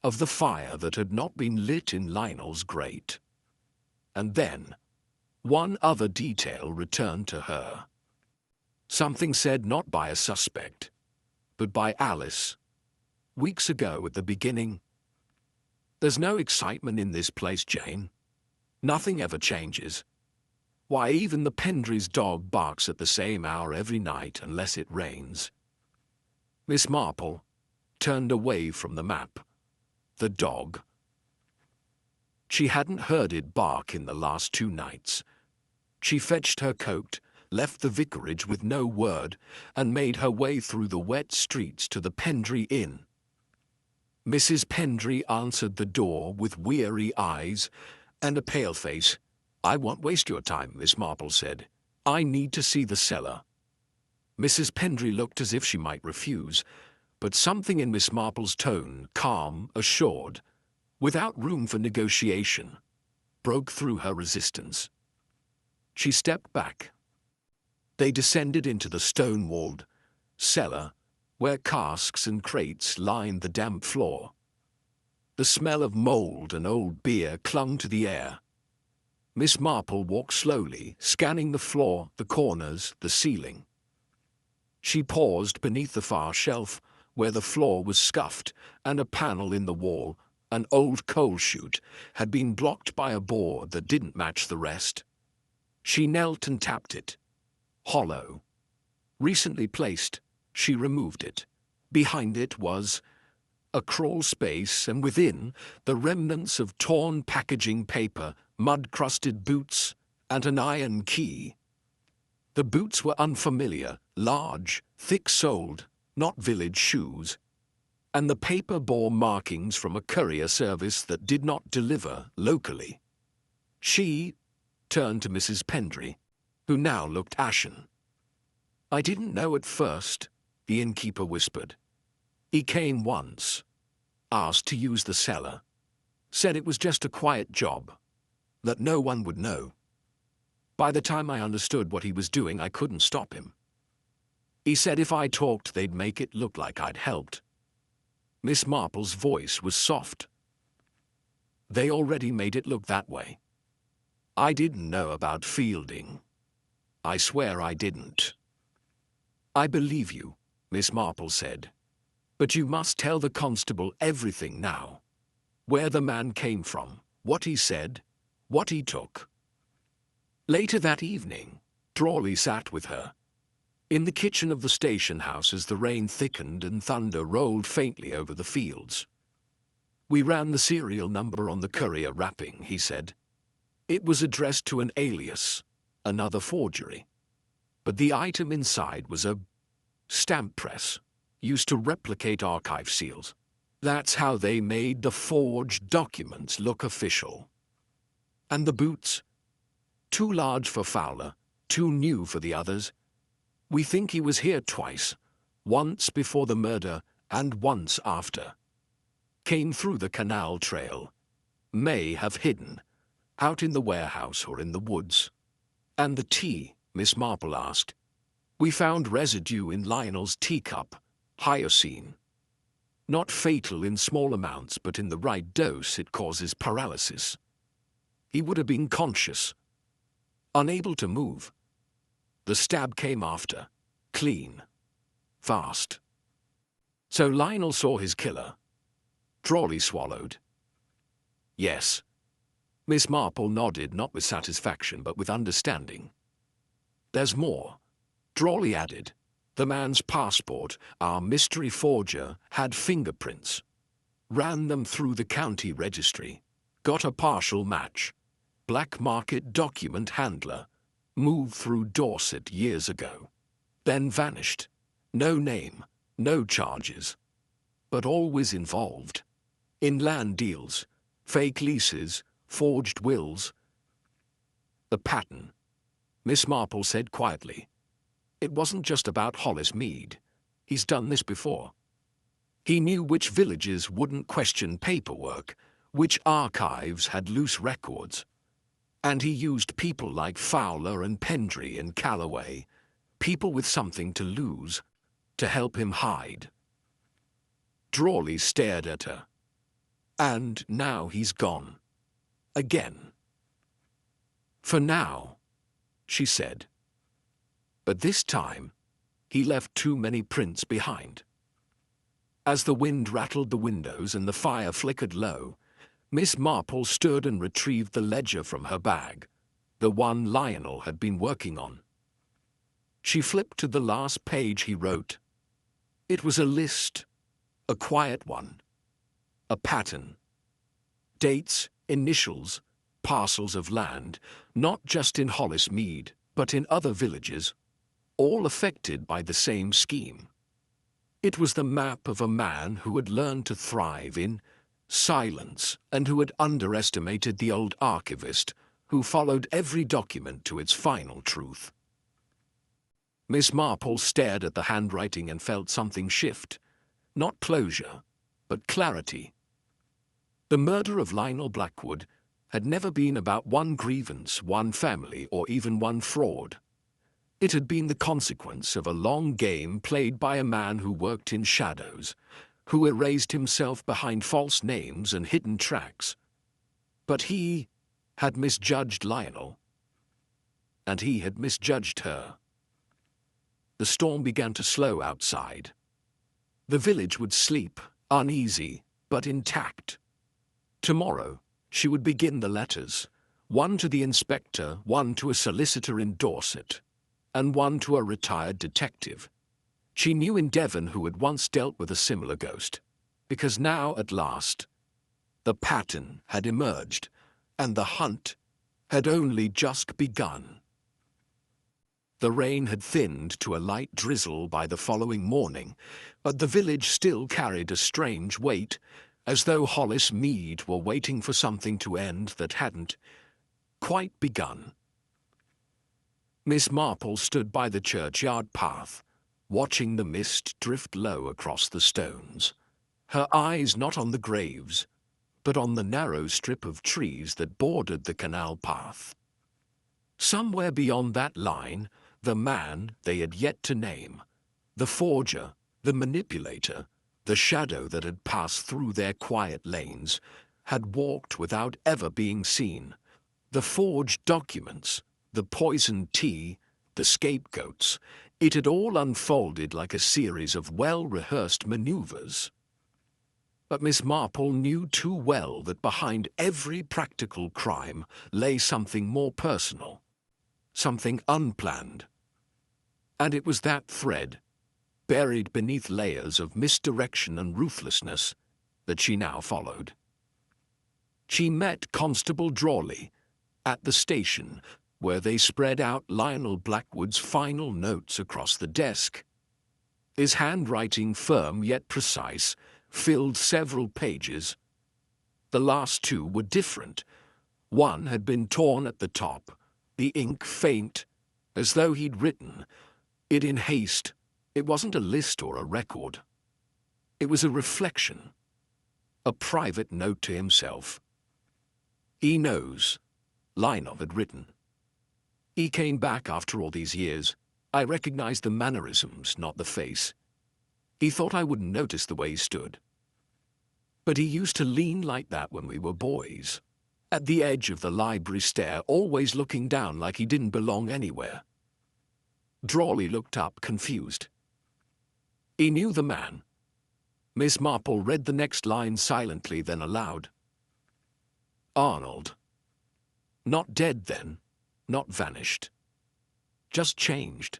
of the fire that had not been lit in Lionel's grate. And then, one other detail returned to her. Something said not by a suspect, but by Alice. Weeks ago at the beginning. "There's no excitement in this place, Jane. Nothing ever changes. Why, even the Pendry's dog barks at the same hour every night unless it rains." Miss Marple turned away from the map. The dog. She hadn't heard it bark in the last 2 nights. She fetched her coat, left the vicarage with no word, and made her way through the wet streets to the Pendry Inn. Mrs. Pendry answered the door with weary eyes and a pale face. "I won't waste your time," Miss Marple said. "I need to see the cellar." Mrs. Pendry looked as if she might refuse, but something in Miss Marple's tone, calm, assured, without room for negotiation, broke through her resistance. She stepped back. They descended into the stone-walled cellar, where casks and crates lined the damp floor. The smell of mold and old beer clung to the air. Miss Marple walked slowly, scanning the floor, the corners, the ceiling. She paused beneath the far shelf, where the floor was scuffed, and a panel in the wall, an old coal chute, had been blocked by a board that didn't match the rest. She knelt and tapped it. Hollow. Recently placed, she removed it. Behind it was a crawl space, and within, the remnants of torn packaging paper, mud-crusted boots, and an iron key. The boots were unfamiliar, large, thick-soled, not village shoes, and the paper bore markings from a courier service that did not deliver locally. She turned to Mrs. Pendry, who now looked ashen. "I didn't know at first," the innkeeper whispered. "He came once, asked to use the cellar, said it was just a quiet job, that no one would know. By the time I understood what he was doing, I couldn't stop him. He said if I talked, they'd make it look like I'd helped." Miss Marple's voice was soft. "They already made it look that way. I didn't know about Fielding. I swear I didn't." "I believe you," Miss Marple said. "But you must tell the constable everything now. Where the man came from, what he said, what he took." Later that evening, Drawley sat with her. In the kitchen of the station house as the rain thickened and thunder rolled faintly over the fields. "We ran the serial number on the courier wrapping," he said. "It was addressed to an alias, another forgery. But the item inside was a stamp press, used to replicate archive seals. That's how they made the forged documents look official. And the boots? Too large for Fowler, too new for the others. We think he was here twice, once before the murder and once after. Came through the canal trail. May have hidden, out in the warehouse or in the woods." "And the tea?" Miss Marple asked. "We found residue in Lionel's teacup, hyoscine. Not fatal in small amounts, but in the right dose it causes paralysis. He would have been conscious, unable to move. The stab came after, clean, fast. So Lionel saw his killer." Drawley swallowed. "Yes." Miss Marple nodded, not with satisfaction, but with understanding. "There's more," Drawley added. "The man's passport, our mystery forger, had fingerprints. Ran them through the county registry. Got a partial match. Black market document handler. Moved through Dorset years ago. Then vanished. No name, no charges. But always involved. In land deals, fake leases, forged wills." "The pattern," Miss Marple said quietly. "It wasn't just about Hollis Mead. He's done this before. He knew which villages wouldn't question paperwork, which archives had loose records. And he used people like Fowler and Pendry and Calloway, people with something to lose, to help him hide." Drawley stared at her. And now he's gone. Again. For now, she said. But this time, he left too many prints behind. As the wind rattled the windows and the fire flickered low, Miss Marple stood and retrieved the ledger from her bag, the one Lionel had been working on. She flipped to the last page he wrote. It was a list, a quiet one, a pattern. Dates, initials, parcels of land, not just in Hollis Mead, but in other villages, all affected by the same scheme. It was the map of a man who had learned to thrive in silence and who had underestimated the old archivist who followed every document to its final truth. Miss Marple stared at the handwriting and felt something shift, not closure, but clarity. The murder of Lionel Blackwood had never been about one grievance, one family, or even one fraud. It had been the consequence of a long game played by a man who worked in shadows, who erased himself behind false names and hidden tracks. But he had misjudged Lionel, and he had misjudged her. The storm began to slow outside. The village would sleep, uneasy, but intact. Tomorrow, she would begin the letters, one to the inspector, one to a solicitor in Dorset, and one to a retired detective. She knew in Devon who had once dealt with a similar ghost, because now, at last, the pattern had emerged, and the hunt had only just begun. The rain had thinned to a light drizzle by the following morning, but the village still carried a strange weight, as though Hollis Mead were waiting for something to end that hadn't quite begun. Miss Marple stood by the churchyard path, watching the mist drift low across the stones, her eyes not on the graves, but on the narrow strip of trees that bordered the canal path. Somewhere beyond that line, the man they had yet to name, the forger, the manipulator, the shadow that had passed through their quiet lanes, had walked without ever being seen. The forged documents, the poisoned tea, the scapegoats, it had all unfolded like a series of well-rehearsed maneuvers. But Miss Marple knew too well that behind every practical crime lay something more personal, something unplanned. And it was that thread, buried beneath layers of misdirection and ruthlessness, that she now followed. She met Constable Drawley at the station, where they spread out Lionel Blackwood's final notes across the desk. His handwriting, firm yet precise, filled several pages. The last two were different. One had been torn at the top, the ink faint, as though he'd written it in haste. It wasn't a list or a record. It was a reflection, a private note to himself. He knows, Lionel had written. He came back after all these years. I recognized the mannerisms, not the face. He thought I wouldn't notice the way he stood. But he used to lean like that when we were boys, at the edge of the library stair, always looking down like he didn't belong anywhere. Drawley looked up, confused. He knew the man. Miss Marple read the next line silently, then aloud. Arnold. Not dead then, not vanished. Just changed.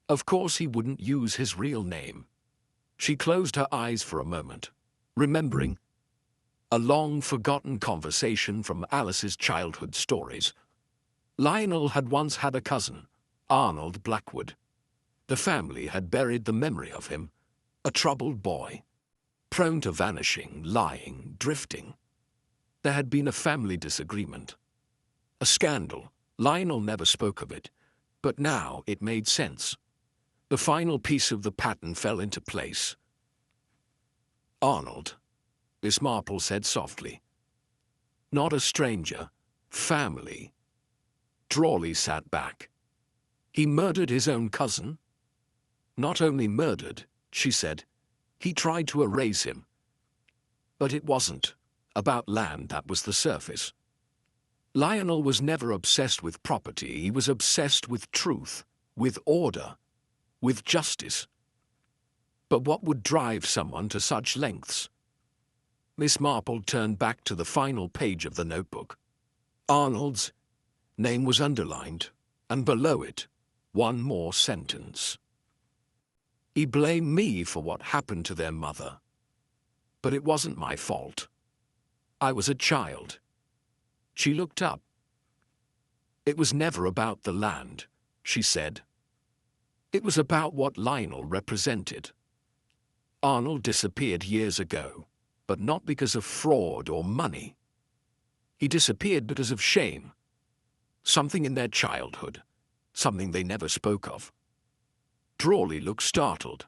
Of course he wouldn't use his real name. She closed her eyes for a moment, remembering a long-forgotten conversation from Alice's childhood stories. Lionel had once had a cousin, Arnold Blackwood. The family had buried the memory of him, a troubled boy, prone to vanishing, lying, drifting. There had been a family disagreement, a scandal. Lionel never spoke of it, but now it made sense. The final piece of the pattern fell into place. Arnold, Miss Marple said softly. Not a stranger, family. Drawley sat back. He murdered his own cousin? Not only murdered, she said, he tried to erase him. But it wasn't about land, that was the surface. Lionel was never obsessed with property, he was obsessed with truth, with order, with justice. But what would drive someone to such lengths? Miss Marple turned back to the final page of the notebook. Arnold's name was underlined, and below it, one more sentence. He blamed me for what happened to their mother. But it wasn't my fault. I was a child. She looked up. It was never about the land, she said. It was about what Lionel represented. Arnold disappeared years ago, but not because of fraud or money. He disappeared because of shame. Something in their childhood, something they never spoke of. Drawley looked startled.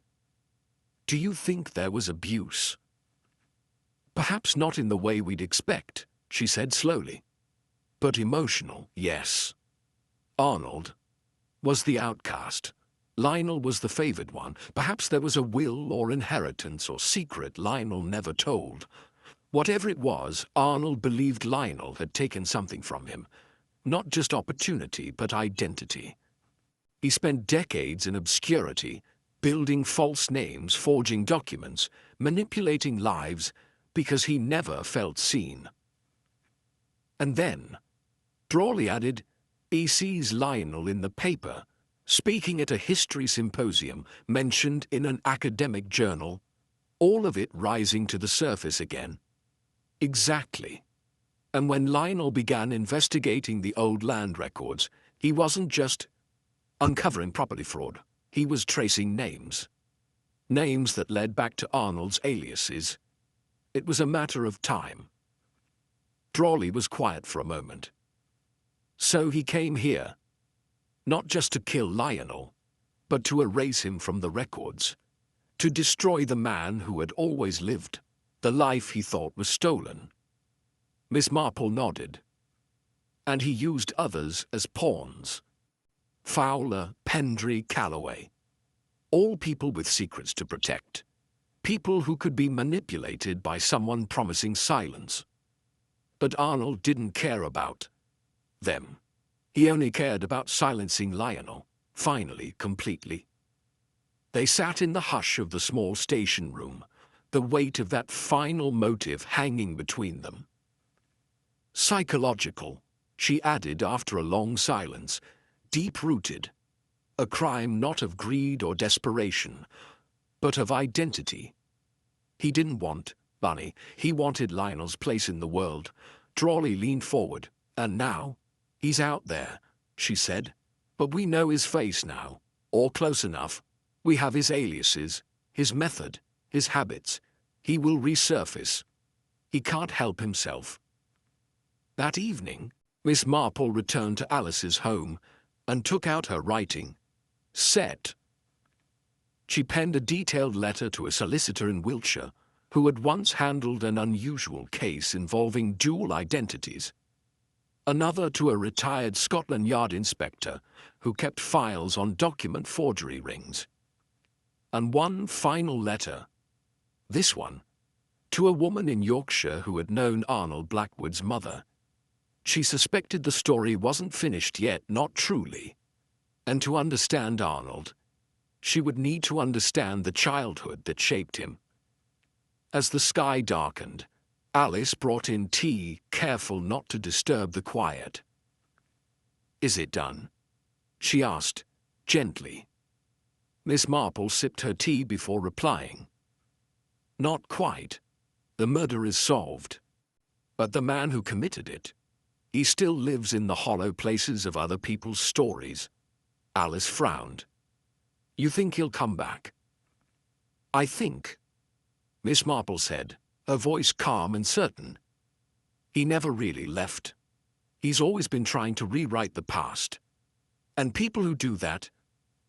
Do you think there was abuse? Perhaps not in the way we'd expect, she said slowly. But emotional, yes. Arnold was the outcast. Lionel was the favored one. Perhaps there was a will or inheritance or secret Lionel never told. Whatever it was, Arnold believed Lionel had taken something from him. Not just opportunity, but identity. He spent decades in obscurity, building false names, forging documents, manipulating lives, because he never felt seen. And then, Drawley added, he sees Lionel in the paper, speaking at a history symposium, mentioned in an academic journal, all of it rising to the surface again. Exactly. And when Lionel began investigating the old land records, he wasn't just uncovering property fraud, he was tracing names. Names that led back to Arnold's aliases. It was a matter of time. Drawley was quiet for a moment. So he came here, not just to kill Lionel, but to erase him from the records, to destroy the man who had always lived, the life he thought was stolen. Miss Marple nodded. And he used others as pawns. Fowler, Pendry, Calloway. All people with secrets to protect. People who could be manipulated by someone promising silence. But Arnold didn't care about them. He only cared about silencing Lionel, finally, completely. They sat in the hush of the small station room, the weight of that final motive hanging between them. Psychological, she added after a long silence, deep-rooted. A crime not of greed or desperation, but of identity. He didn't want Bunny, he wanted Lionel's place in the world. Drawley leaned forward. And now, he's out there, she said. But we know his face now, or close enough. We have his aliases, his method, his habits. He will resurface. He can't help himself. That evening, Miss Marple returned to Alice's home and took out her writing set. She penned a detailed letter to a solicitor in Wiltshire who had once handled an unusual case involving dual identities, another to a retired Scotland Yard inspector who kept files on document forgery rings, and one final letter, this one, to a woman in Yorkshire who had known Arnold Blackwood's mother. She suspected the story wasn't finished yet, not truly, and to understand Arnold, she would need to understand the childhood that shaped him. As the sky darkened, Alice brought in tea, careful not to disturb the quiet. Is it done? She asked, gently. Miss Marple sipped her tea before replying. Not quite. The murder is solved. But the man who committed it, he still lives in the hollow places of other people's stories. Alice frowned. You think he'll come back? I think, Miss Marple said, her voice calm and certain. He never really left. He's always been trying to rewrite the past. And people who do that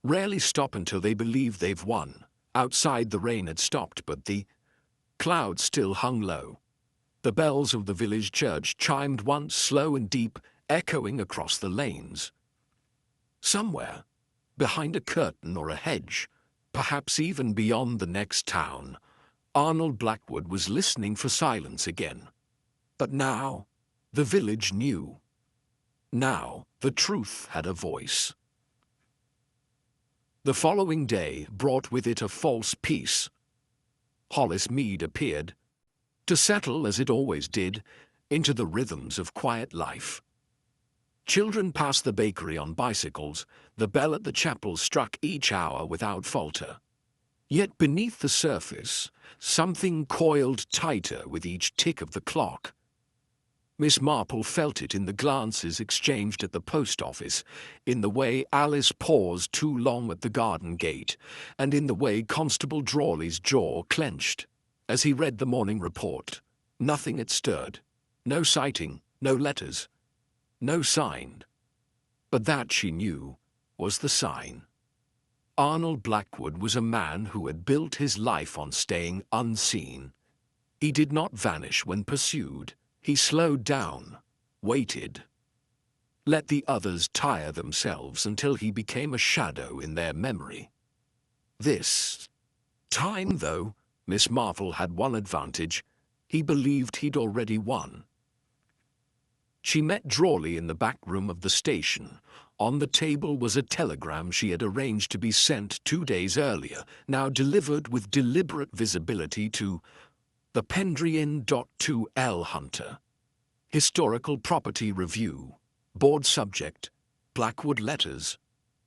rarely stop until they believe they've won. Outside the rain had stopped, but the clouds still hung low. The bells of the village church chimed once, slow and deep, echoing across the lanes. Somewhere, behind a curtain or a hedge, perhaps even beyond the next town, Arnold Blackwood was listening for silence again. But now, the village knew. Now, the truth had a voice. The following day brought with it a false peace. Hollis Mead appeared, to settle, as it always did, into the rhythms of quiet life. Children passed the bakery on bicycles, the bell at the chapel struck each hour without falter. Yet beneath the surface, something coiled tighter with each tick of the clock. Miss Marple felt it in the glances exchanged at the post office, in the way Alice paused too long at the garden gate, and in the way Constable Drawley's jaw clenched as he read the morning report. Nothing had stirred. No sighting, no letters, no sign. But that, she knew, was the sign. Arnold Blackwood was a man who had built his life on staying unseen. He did not vanish when pursued. He slowed down, waited, let the others tire themselves until he became a shadow in their memory. This time, though, Miss Marple had one advantage. He believed he'd already won. She met Drawley in the back room of the station. On the table was a telegram she had arranged to be sent 2 days earlier, now delivered with deliberate visibility to the Pendry Inn. 2L Hunter. Historical Property Review. Board subject, Blackwood letters.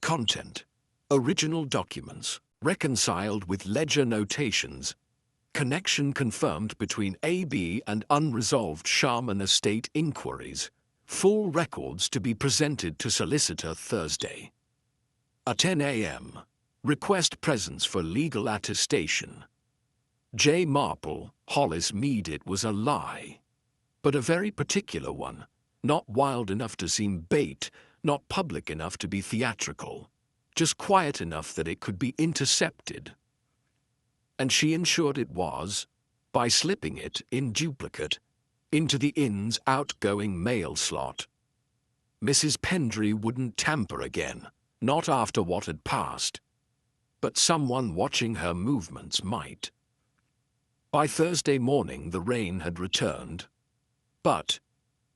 Content, original documents, reconciled with ledger notations. Connection confirmed between AB and unresolved Sharman estate inquiries. Full records to be presented to solicitor Thursday. At 10 a.m. Request presence for legal attestation. J. Marple, Hollis Mead. It was a lie, but a very particular one, not wild enough to seem bait, not public enough to be theatrical, just quiet enough that it could be intercepted. And she ensured it was, by slipping it in duplicate into the inn's outgoing mail slot. Mrs. Pendry wouldn't tamper again, not after what had passed, but someone watching her movements might. By Thursday morning the rain had returned, but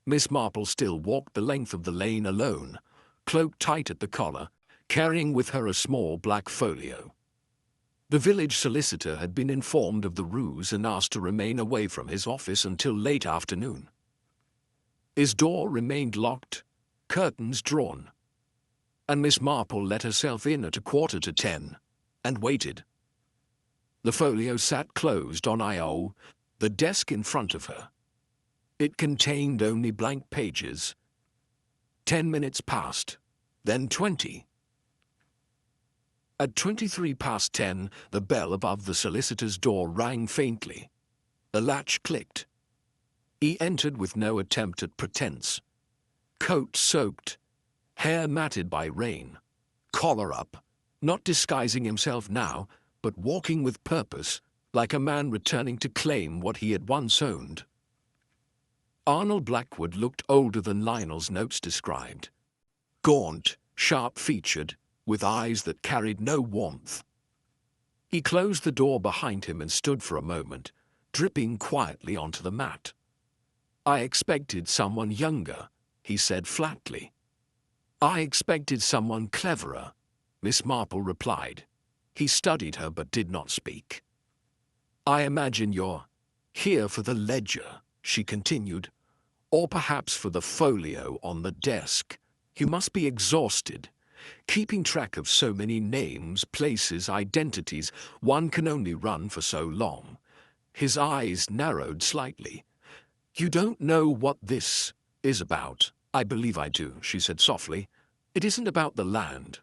Miss Marple still walked the length of the lane alone, cloaked tight at the collar, carrying with her a small black folio. The village solicitor had been informed of the ruse and asked to remain away from his office until late afternoon. His door remained locked, curtains drawn, and Miss Marple let herself in at 9:45 and waited. The folio sat closed on the desk in front of her. It contained only blank pages. 10 minutes passed, then 20. At 10:23, the bell above the solicitor's door rang faintly. The latch clicked. He entered with no attempt at pretense. Coat soaked, hair matted by rain, collar up, not disguising himself now, but walking with purpose, like a man returning to claim what he had once owned. Arnold Blackwood looked older than Lionel's notes described. Gaunt, sharp-featured, with eyes that carried no warmth. He closed the door behind him and stood for a moment, dripping quietly onto the mat. "I expected someone younger," he said flatly. "I expected someone cleverer," Miss Marple replied. He studied her but did not speak. "I imagine you're here for the ledger," she continued, "or perhaps for the folio on the desk. You must be exhausted. Keeping track of so many names, places, identities, one can only run for so long." His eyes narrowed slightly. "You don't know what this is about." "I believe I do," she said softly. "It isn't about the land.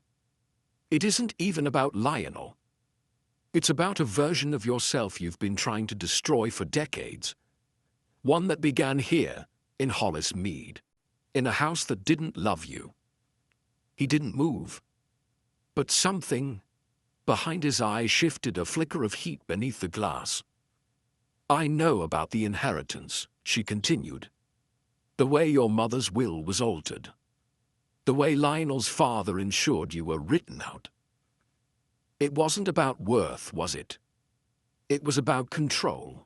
It isn't even about Lionel. It's about a version of yourself you've been trying to destroy for decades. One that began here, in Hollis Mead, in a house that didn't love you." He didn't move, but something behind his eyes shifted, a flicker of heat beneath the glass. "I know about the inheritance," she continued. "The way your mother's will was altered. The way Lionel's father ensured you were written out. It wasn't about worth, was it? It was about control.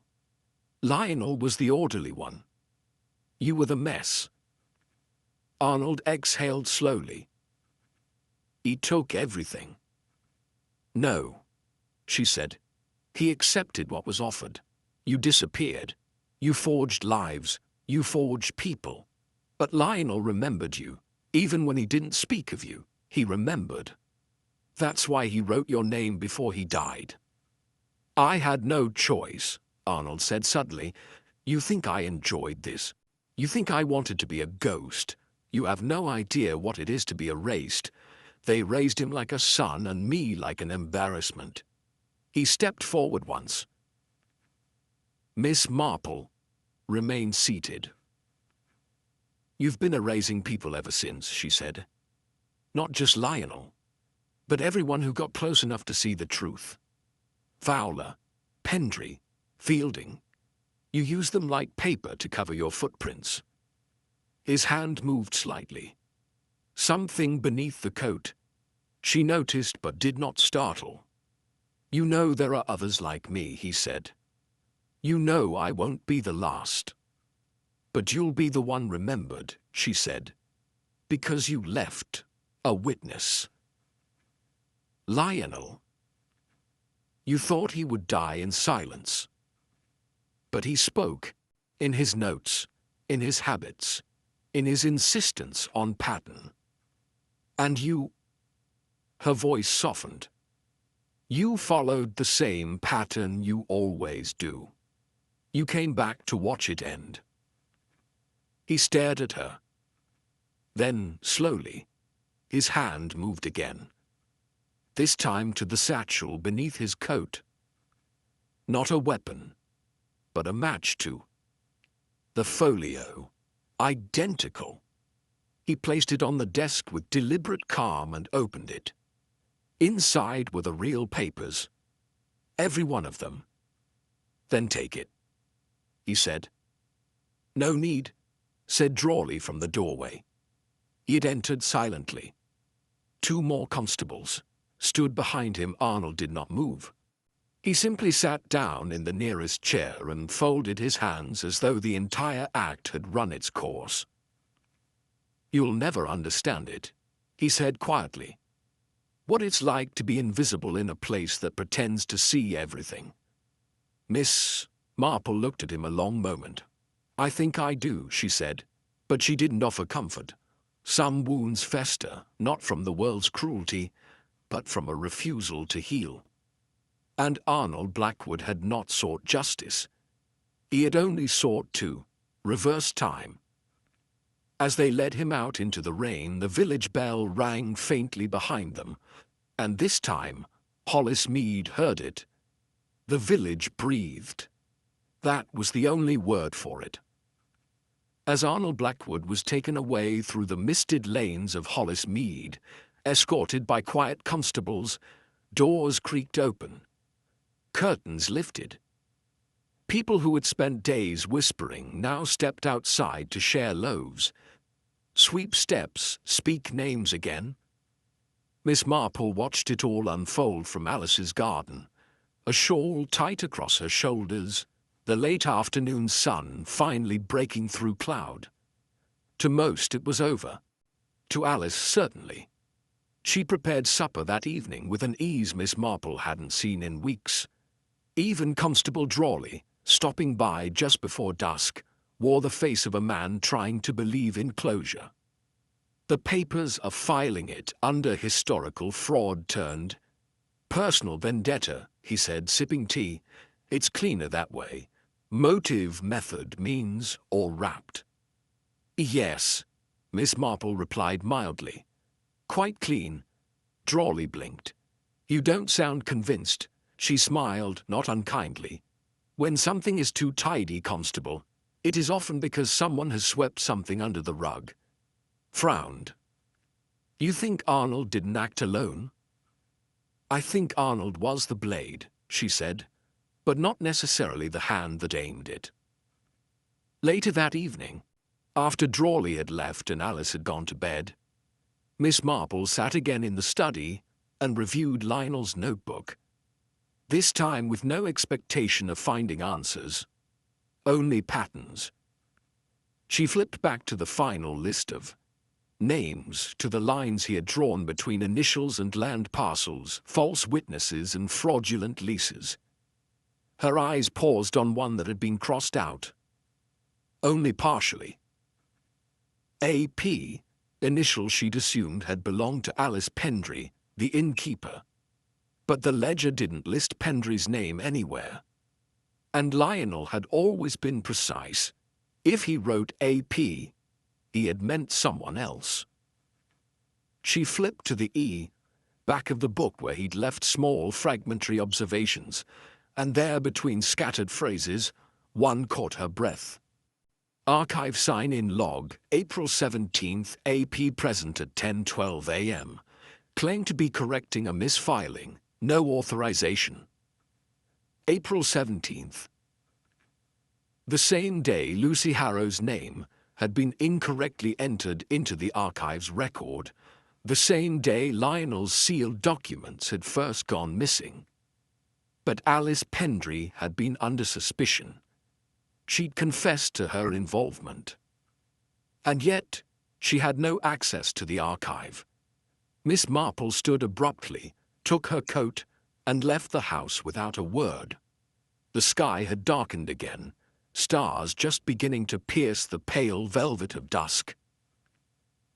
Lionel was the orderly one. You were the mess. Arnold exhaled slowly. He took everything. No, she said. He accepted what was offered. You disappeared. You forged lives. You forged people. But Lionel remembered you. Even when he didn't speak of you, he remembered. That's why he wrote your name before he died. I had no choice, Arnold said suddenly. You think I enjoyed this? You think I wanted to be a ghost? You have no idea what it is to be erased. They raised him like a son and me like an embarrassment. He stepped forward once. Miss Marple remained seated. You've been erasing people ever since, she said. Not just Lionel, but everyone who got close enough to see the truth. Fowler, Pendry, Fielding. You used them like paper to cover your footprints. His hand moved slightly. Something beneath the coat. She noticed but did not startle. You know there are others like me, he said. You know I won't be the last. But you'll be the one remembered, she said, because you left a witness. Lionel. You thought he would die in silence. But he spoke, in his notes, in his habits, in his insistence on pattern. And you... Her voice softened. You followed the same pattern you always do. You came back to watch it end. He stared at her. Then, slowly, his hand moved again. This time to the satchel beneath his coat. Not a weapon, but a match to. The folio, identical. He placed it on the desk with deliberate calm and opened it. Inside were the real papers, every one of them. Then take it, he said. No need, said Drawley from the doorway. He had entered silently. 2 more constables stood behind him. Arnold did not move. He simply sat down in the nearest chair and folded his hands as though the entire act had run its course. You'll never understand it, he said quietly. What it's like to be invisible in a place that pretends to see everything. Miss Marple looked at him a long moment. I think I do, she said, but she didn't offer comfort. Some wounds fester, not from the world's cruelty, but from a refusal to heal. And Arnold Blackwood had not sought justice. He had only sought to reverse time. As they led him out into the rain, the village bell rang faintly behind them, and this time Hollis Mead heard it. The village breathed. That was the only word for it. As Arnold Blackwood was taken away through the misted lanes of Hollis Mead, escorted by quiet constables, doors creaked open. Curtains lifted. People who had spent days whispering now stepped outside to share loaves. Sweep steps, speak names again. Miss Marple watched it all unfold from Alice's garden, a shawl tight across her shoulders, the late afternoon sun finally breaking through cloud. To most it was over. To Alice, certainly. She prepared supper that evening with an ease Miss Marple hadn't seen in weeks. Even Constable Drawley, stopping by just before dusk, wore the face of a man trying to believe in closure. The papers are filing it under historical fraud turned personal vendetta, he said, sipping tea. It's cleaner that way. Motive, method, means, all wrapped. Yes, Miss Marple replied mildly. Quite clean. Drawley blinked. You don't sound convinced. She smiled, not unkindly. When something is too tidy, Constable, it is often because someone has swept something under the rug. Frowned. You think Arnold didn't act alone? I think Arnold was the blade, she said, but not necessarily the hand that aimed it. Later that evening, after Drawley had left and Alice had gone to bed, Miss Marple sat again in the study and reviewed Lionel's notebook. this time with no expectation of finding answers, only patterns. She flipped back to the final list of names, to the lines he had drawn between initials and land parcels, false witnesses and fraudulent leases. Her eyes paused on one that had been crossed out, only partially. AP, initials she'd assumed had belonged to Alice Pendry, the innkeeper. But the ledger didn't list Pendry's name anywhere. And Lionel had always been precise. If he wrote AP, he had meant someone else. She flipped to the E, back of the book where he'd left small fragmentary observations, and there between scattered phrases, one caught her breath. Archive sign-in log, April 17th, AP present at 10:12 a.m. Claimed to be correcting a misfiling, no authorization. April 17th. The same day Lucy Harrow's name had been incorrectly entered into the archive's record, the same day Lionel's sealed documents had first gone missing. But Alice Pendry had been under suspicion. She'd confessed to her involvement. And yet, she had no access to the archive. Miss Marple stood abruptly, took her coat, and left the house without a word. The sky had darkened again, stars just beginning to pierce the pale velvet of dusk.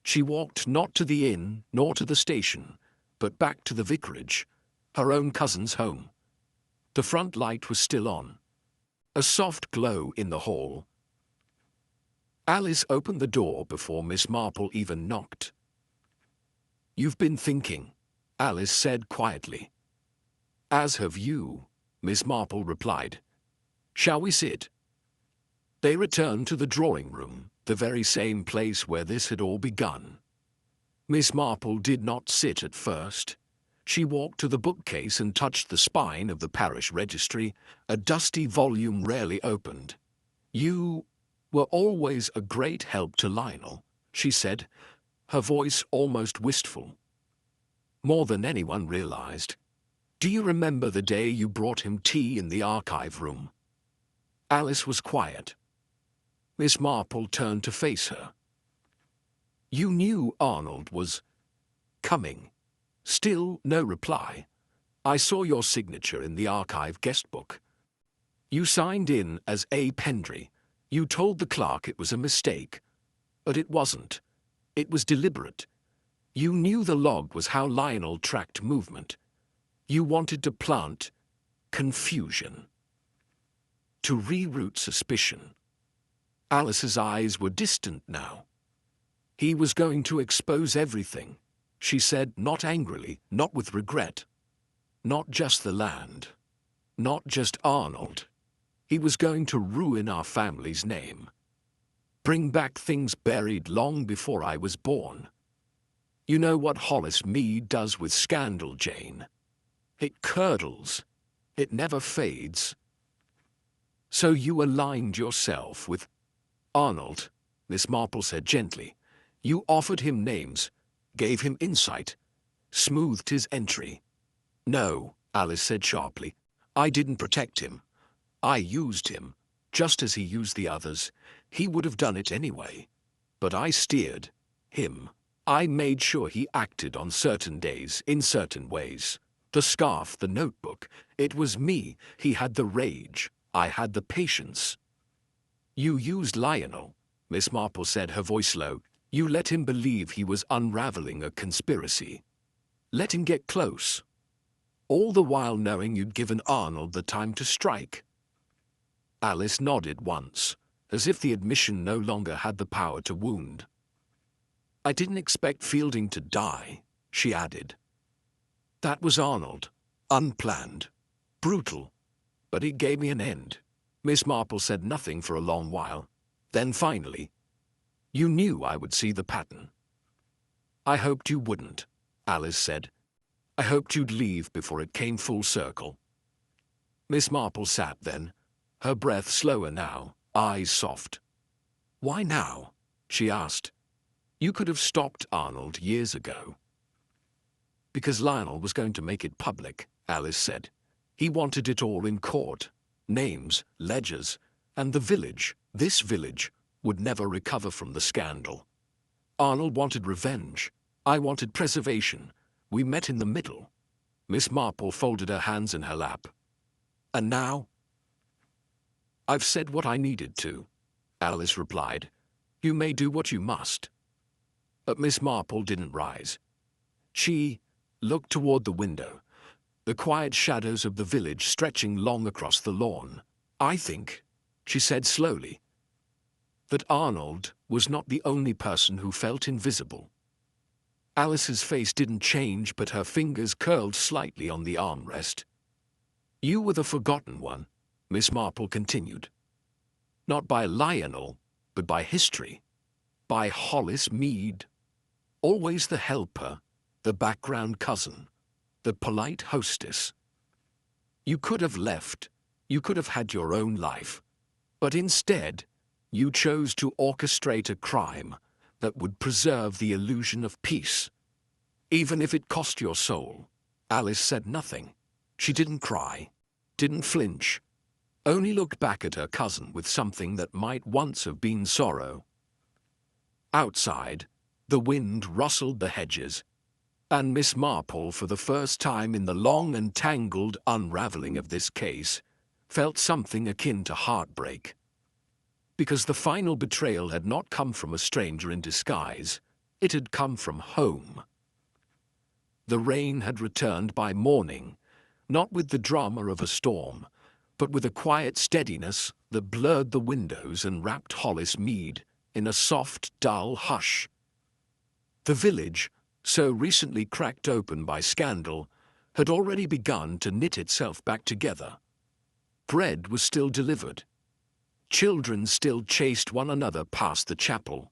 She walked not to the inn nor to the station, but back to the vicarage, her own cousin's home. The front light was still on, a soft glow in the hall. Alice opened the door before Miss Marple even knocked. "You've been thinking," Alice said quietly. "As have you," Miss Marple replied. "Shall we sit?" They returned to the drawing room, the very same place where this had all begun. Miss Marple did not sit at first. She walked to the bookcase and touched the spine of the parish registry, a dusty volume rarely opened. "You were always a great help to Lionel," she said, her voice almost wistful. "More than anyone realized. Do you remember the day you brought him tea in the archive room?" Alice was quiet. Miss Marple turned to face her. "You knew Arnold was coming." Still no reply. "I saw your signature in the archive guest book. You signed in as A. Pendry. You told the clerk it was a mistake. But it wasn't. It was deliberate. You knew the log was how Lionel tracked movement. You wanted to plant confusion, to reroute suspicion." Alice's eyes were distant now. "He was going to expose everything," she said, not angrily, not with regret. "Not just the land. Not just Arnold. He was going to ruin our family's name. Bring back things buried long before I was born. You know what Hollis Mead does with scandal, Jane. It curdles. It never fades. So you aligned yourself with Arnold," Miss Marple said gently. "You offered him names, gave him insight, smoothed his entry." "No," Alice said sharply. "I didn't protect him. I used him, just as he used the others. He would have done it anyway. But I steered him. I made sure he acted on certain days, in certain ways. The scarf, the notebook, it was me. He had the rage. I had the patience." "You used Lionel," Miss Marple said, her voice low. "You let him believe he was unraveling a conspiracy. Let him get close. All the while knowing you'd given Arnold the time to strike." Alice nodded once, as if the admission no longer had the power to wound. "I didn't expect Fielding to die," she added. "That was Arnold. Unplanned. Brutal. But it gave me an end." Miss Marple said nothing for a long while. Then finally, "You knew I would see the pattern." "I hoped you wouldn't," Alice said. "I hoped you'd leave before it came full circle." Miss Marple sat then, her breath slower now, eyes soft. "Why now?" she asked. "You could have stopped Arnold years ago." "Because Lionel was going to make it public," Alice said. He wanted it all in court. Names, ledgers, and the village, this village, would never recover from the scandal. Arnold wanted revenge. I wanted preservation. We met in the middle. Miss Marple folded her hands in her lap. And now? I've said what I needed to, Alice replied. You may do what you must. But Miss Marple didn't rise. She looked toward the window, the quiet shadows of the village stretching long across the lawn. I think, she said slowly, that Arnold was not the only person who felt invisible. Alice's face didn't change, but her fingers curled slightly on the armrest. You were the forgotten one, Miss Marple continued. Not by Lionel, but by history. By Hollis Mead. Always the helper, the background cousin, the polite hostess. You could have left. You could have had your own life. But instead, you chose to orchestrate a crime that would preserve the illusion of peace, even if it cost your soul. Alice said nothing. She didn't cry, didn't flinch, only looked back at her cousin with something that might once have been sorrow. Outside, the wind rustled the hedges, and Miss Marple, for the first time in the long and tangled unraveling of this case, felt something akin to heartbreak. Because the final betrayal had not come from a stranger in disguise, it had come from home. The rain had returned by morning, not with the drama of a storm, but with a quiet steadiness that blurred the windows and wrapped Hollis Mead in a soft, dull hush. The village, so recently cracked open by scandal, had already begun to knit itself back together. Bread was still delivered. Children still chased one another past the chapel.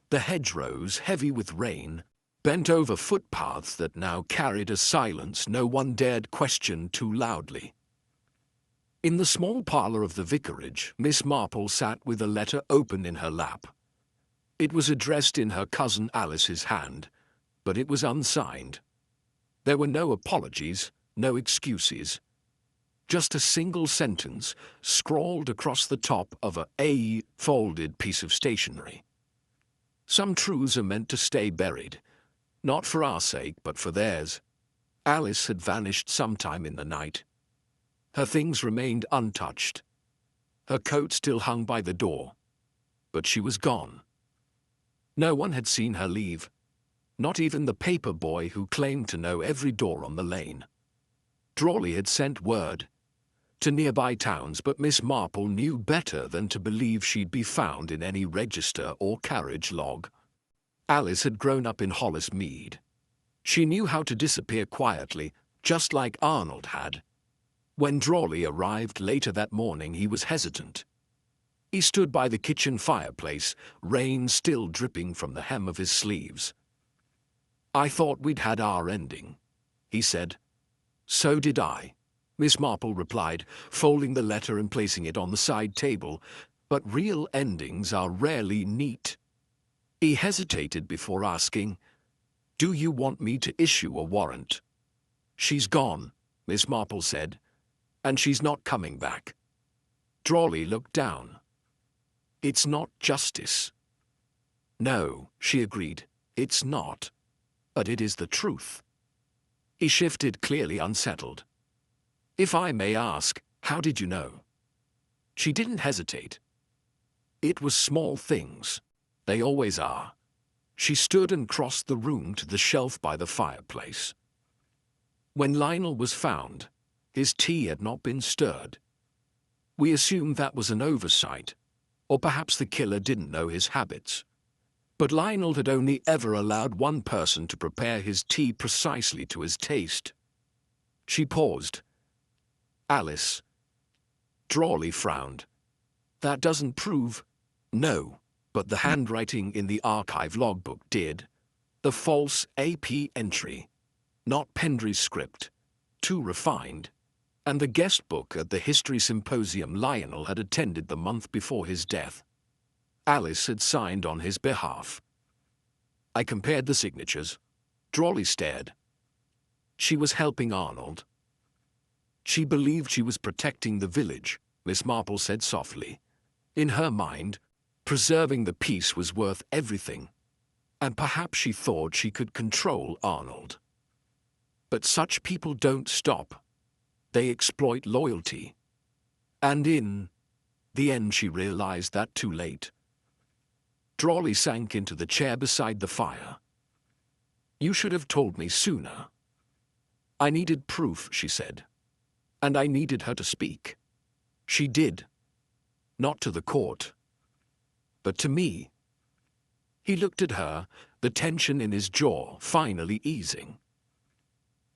The hedgerows, heavy with rain, bent over footpaths that now carried a silence no one dared question too loudly. In the small parlour of the vicarage, Miss Marple sat with a letter open in her lap. It was addressed in her cousin Alice's hand, but it was unsigned. There were no apologies, no excuses. Just a single sentence scrawled across the top of a folded piece of stationery. Some truths are meant to stay buried, not for our sake, but for theirs. Alice had vanished sometime in the night. Her things remained untouched. Her coat still hung by the door, but she was gone. No one had seen her leave, not even the paper boy who claimed to know every door on the lane. Drawley had sent word to nearby towns, but Miss Marple knew better than to believe she'd be found in any register or carriage log. Alice had grown up in Hollis Mead. She knew how to disappear quietly, just like Arnold had. When Drawley arrived later that morning, he was hesitant. He stood by the kitchen fireplace, rain still dripping from the hem of his sleeves. I thought we'd had our ending, he said. So did I, Miss Marple replied, folding the letter and placing it on the side table, but real endings are rarely neat. He hesitated before asking, Do you want me to issue a warrant? She's gone, Miss Marple said, and she's not coming back. Drawley looked down. It's not justice. No, she agreed, it's not. But it is the truth. He shifted, clearly unsettled. If I may ask, how did you know? She didn't hesitate. It was small things. They always are. She stood and crossed the room to the shelf by the fireplace. When Lionel was found, his tea had not been stirred. We assumed that was an oversight, or perhaps the killer didn't know his habits. But Lionel had only ever allowed one person to prepare his tea precisely to his taste. She paused. Alice. Drawley frowned. That doesn't prove. No, but the handwriting in the archive logbook did. The false AP entry. Not Pendry's script. Too refined. And the guest book at the history symposium Lionel had attended the month before his death. Alice had signed on his behalf. I compared the signatures. Drawley stared. She was helping Arnold. She believed she was protecting the village, Miss Marple said softly. In her mind, preserving the peace was worth everything, and perhaps she thought she could control Arnold. But such people don't stop. They exploit loyalty. And in the end she realized that too late. Drawley sank into the chair beside the fire. "You should have told me sooner." "I needed proof," she said. "And I needed her to speak." She did. Not to the court, but to me. He looked at her, the tension in his jaw finally easing.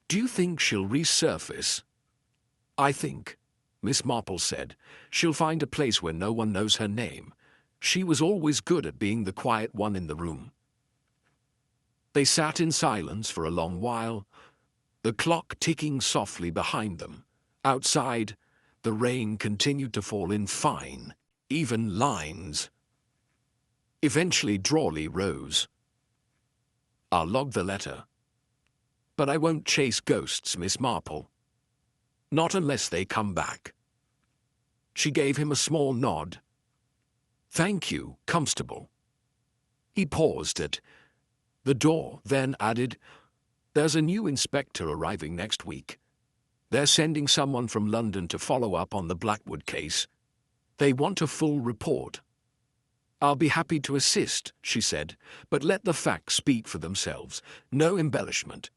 "Do you think she'll resurface?" "I think," Miss Marple said, "she'll find a place where no one knows her name. She was always good at being the quiet one in the room." They sat in silence for a long while, the clock ticking softly behind them. Outside, the rain continued to fall in fine, even lines. Eventually Drawley rose. "I'll log the letter. But I won't chase ghosts, Miss Marple. Not unless they come back." She gave him a small nod. "Thank you, Constable." He paused at the door, then added, "There's a new inspector arriving next week. They're sending someone from London to follow up on the Blackwood case. They want a full report." "I'll be happy to assist," she said, "but let the facts speak for themselves. No embellishment."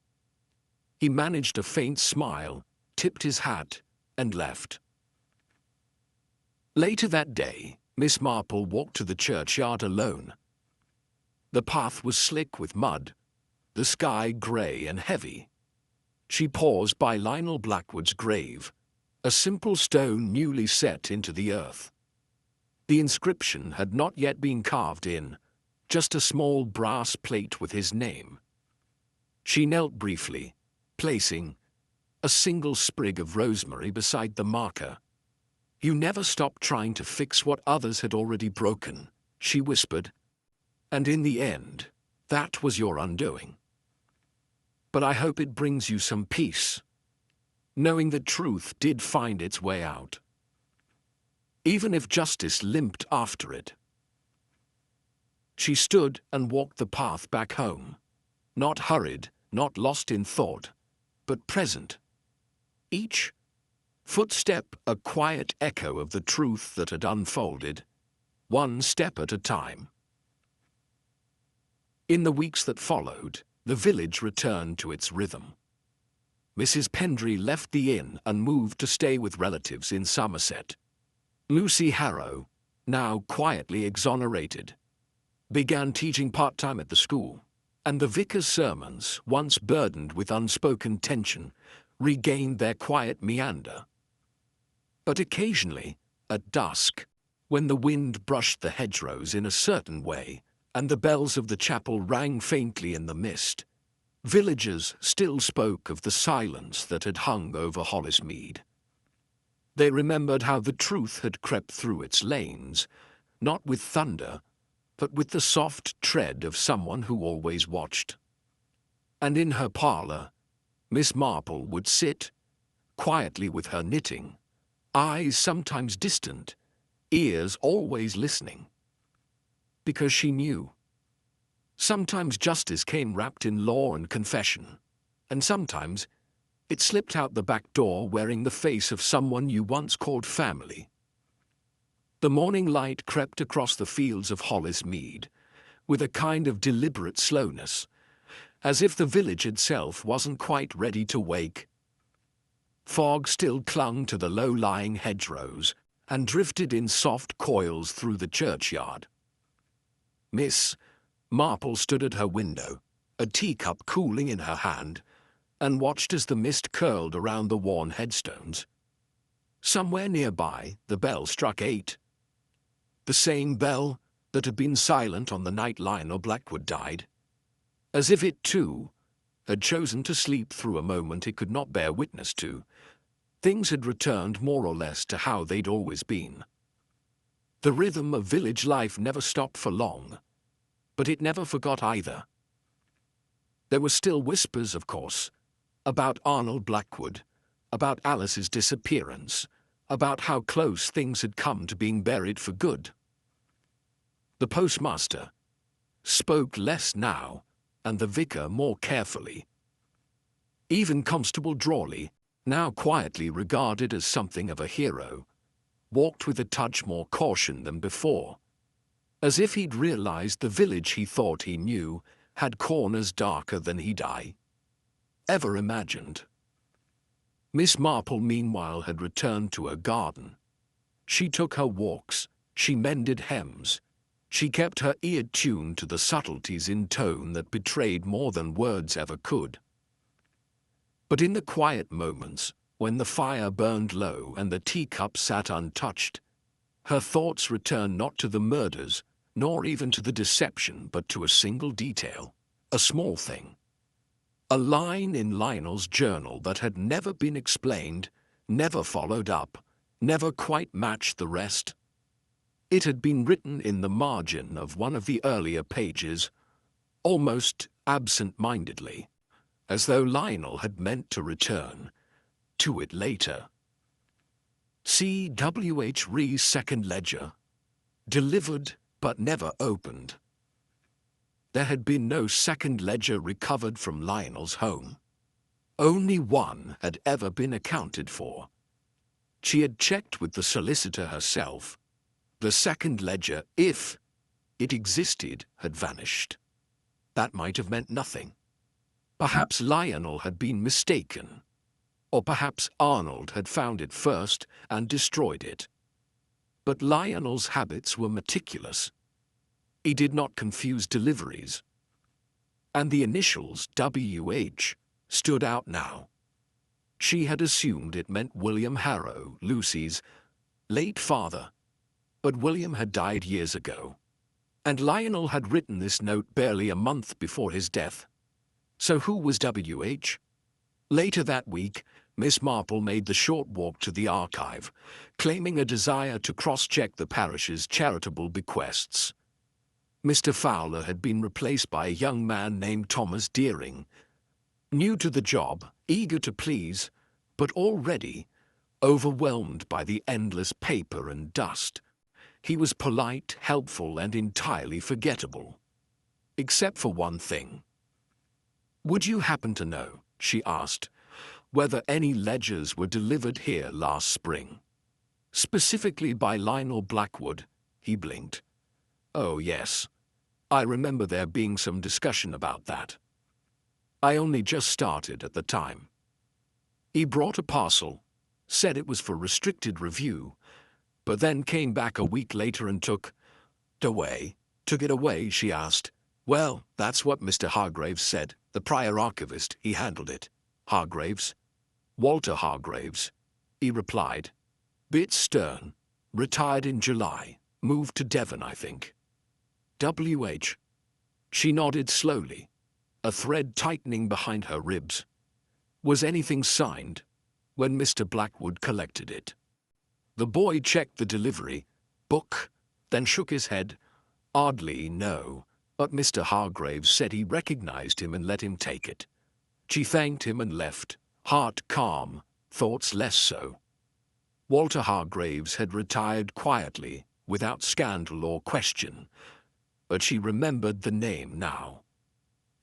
He managed a faint smile, tipped his hat, and left. Later that day, Miss Marple walked to the churchyard alone. The path was slick with mud, the sky grey and heavy. She paused by Lionel Blackwood's grave, a simple stone newly set into the earth. The inscription had not yet been carved in, just a small brass plate with his name. She knelt briefly, placing a single sprig of rosemary beside the marker. "You never stopped trying to fix what others had already broken," she whispered. "And in the end, that was your undoing. But I hope it brings you some peace, knowing that truth did find its way out, even if justice limped after it." She stood and walked the path back home, not hurried, not lost in thought, but present. Each footstep a quiet echo of the truth that had unfolded, one step at a time. In the weeks that followed, the village returned to its rhythm. Mrs. Pendry left the inn and moved to stay with relatives in Somerset. Lucy Harrow, now quietly exonerated, began teaching part-time at the school, and the vicar's sermons, once burdened with unspoken tension, regained their quiet meander. But occasionally, at dusk, when the wind brushed the hedgerows in a certain way, and the bells of the chapel rang faintly in the mist, villagers still spoke of the silence that had hung over Hollismead. They remembered how the truth had crept through its lanes, not with thunder, but with the soft tread of someone who always watched. And in her parlour, Miss Marple would sit, quietly with her knitting, eyes sometimes distant, ears always listening. Because she knew. Sometimes justice came wrapped in law and confession, and sometimes it slipped out the back door wearing the face of someone you once called family. The morning light crept across the fields of Hollismead with a kind of deliberate slowness, as if the village itself wasn't quite ready to wake. Fog still clung to the low-lying hedgerows and drifted in soft coils through the churchyard. Miss Marple stood at her window, a teacup cooling in her hand, and watched as the mist curled around the worn headstones. Somewhere nearby, the bell struck 8. The same bell that had been silent on the night Lionel Blackwood died. As if it, too, had chosen to sleep through a moment it could not bear witness to, things had returned more or less to how they'd always been. The rhythm of village life never stopped for long, but it never forgot either. There were still whispers, of course, about Arnold Blackwood, about Alice's disappearance, about how close things had come to being buried for good. The postmaster spoke less now, and the vicar more carefully. Even Constable Drawley, now quietly regarded as something of a hero, walked with a touch more caution than before, as if he'd realized the village he thought he knew had corners darker than he'd ever imagined. Miss Marple, meanwhile, had returned to her garden. She took her walks, she mended hems, she kept her ear tuned to the subtleties in tone that betrayed more than words ever could. But in the quiet moments, when the fire burned low and the teacup sat untouched, her thoughts returned not to the murders, nor even to the deception, but to a single detail, a small thing. A line in Lionel's journal that had never been explained, never followed up, never quite matched the rest. It had been written in the margin of one of the earlier pages, almost absent-mindedly, as though Lionel had meant to return to it later. C. W. H. Ree's second ledger, delivered but never opened. There had been no second ledger recovered from Lionel's home. Only one had ever been accounted for. She had checked with the solicitor herself. The second ledger, if it existed, had vanished. That might have meant nothing. Perhaps Lionel had been mistaken. Or perhaps Arnold had found it first and destroyed it. But Lionel's habits were meticulous. He did not confuse deliveries. And the initials W.H. stood out now. She had assumed it meant William Harrow, Lucy's late father. But William had died years ago, and Lionel had written this note barely a month before his death. So who was W.H.? Later that week, Miss Marple made the short walk to the archive, claiming a desire to cross-check the parish's charitable bequests. Mr. Fowler had been replaced by a young man named Thomas Deering, new to the job, eager to please, but already overwhelmed by the endless paper and dust. He was polite, helpful, and entirely forgettable. Except for one thing. "Would you happen to know," she asked, "whether any ledgers were delivered here last spring? Specifically by Lionel Blackwood?" He blinked. "Oh, yes. I remember there being some discussion about that. I only just started at the time. He brought a parcel, said it was for restricted review, but then came back a week later and took it away, she asked. "Well, that's what Mr. Hargraves said, the prior archivist. He handled it." "Hargraves?" "Walter Hargraves," he replied. "Bit stern. Retired in July. Moved to Devon, I think." W.H. She nodded slowly, a thread tightening behind her ribs. "Was anything signed when Mr. Blackwood collected it?" The boy checked the delivery book, then shook his head. "Oddly, no, but Mr. Hargraves said he recognized him and let him take it." She thanked him and left, heart calm, thoughts less so. Walter Hargraves had retired quietly, without scandal or question, but she remembered the name now.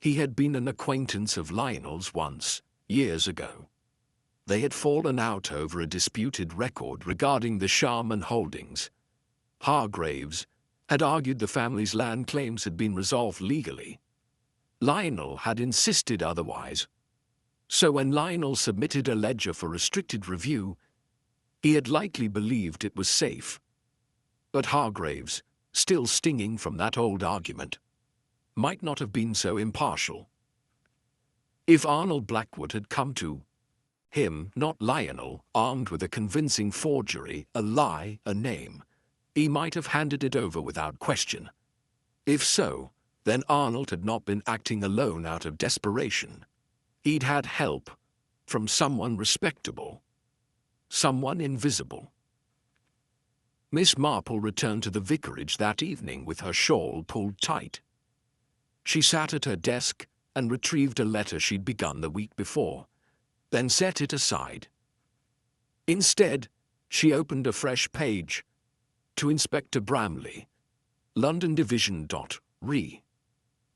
He had been an acquaintance of Lionel's once, years ago. They had fallen out over a disputed record regarding the Sharman holdings. Hargraves had argued the family's land claims had been resolved legally. Lionel had insisted otherwise. So when Lionel submitted a ledger for restricted review, he had likely believed it was safe. But Hargraves, still stinging from that old argument, might not have been so impartial. If Arnold Blackwood had come to him, not Lionel, armed with a convincing forgery, a lie, a name, he might have handed it over without question. If so, then Arnold had not been acting alone out of desperation. He'd had help from someone respectable, someone invisible. Miss Marple returned to the vicarage that evening with her shawl pulled tight. She sat at her desk and retrieved a letter she'd begun the week before, then set it aside. Instead, she opened a fresh page to Inspector Bramley, London Division. Re.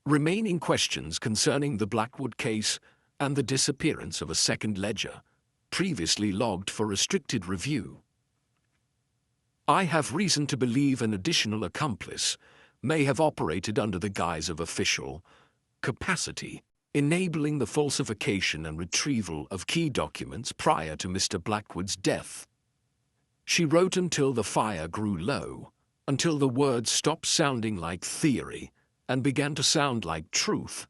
Remaining questions concerning the Blackwood case and the disappearance of a second ledger, previously logged for restricted review. I have reason to believe an additional accomplice may have operated under the guise of official capacity, enabling the falsification and retrieval of key documents prior to Mr. Blackwood's death. She wrote until the fire grew low, until the words stopped sounding like theory and began to sound like truth,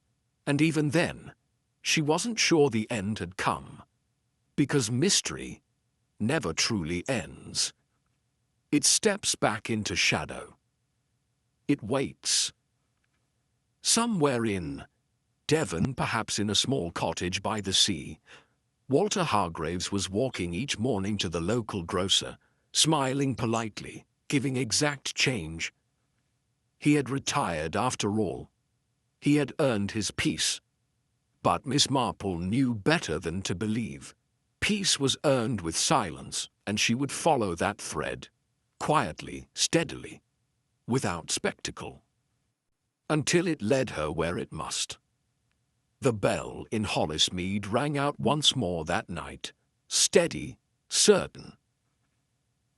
and even then, she wasn't sure the end had come, because mystery never truly ends. It steps back into shadow. It waits. Somewhere in Devon, perhaps in a small cottage by the sea, Walter Hargraves was walking each morning to the local grocer, smiling politely, giving exact change. He had retired after all. He had earned his peace. But Miss Marple knew better than to believe. Peace was earned with silence, and she would follow that thread, quietly, steadily, without spectacle, until it led her where it must. The bell in Hollis Mead rang out once more that night, steady, certain.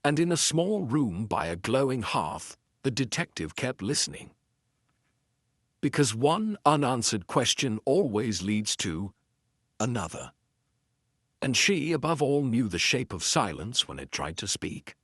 And in a small room by a glowing hearth, the detective kept listening. Because one unanswered question always leads to another. And she, above all, knew the shape of silence when it tried to speak.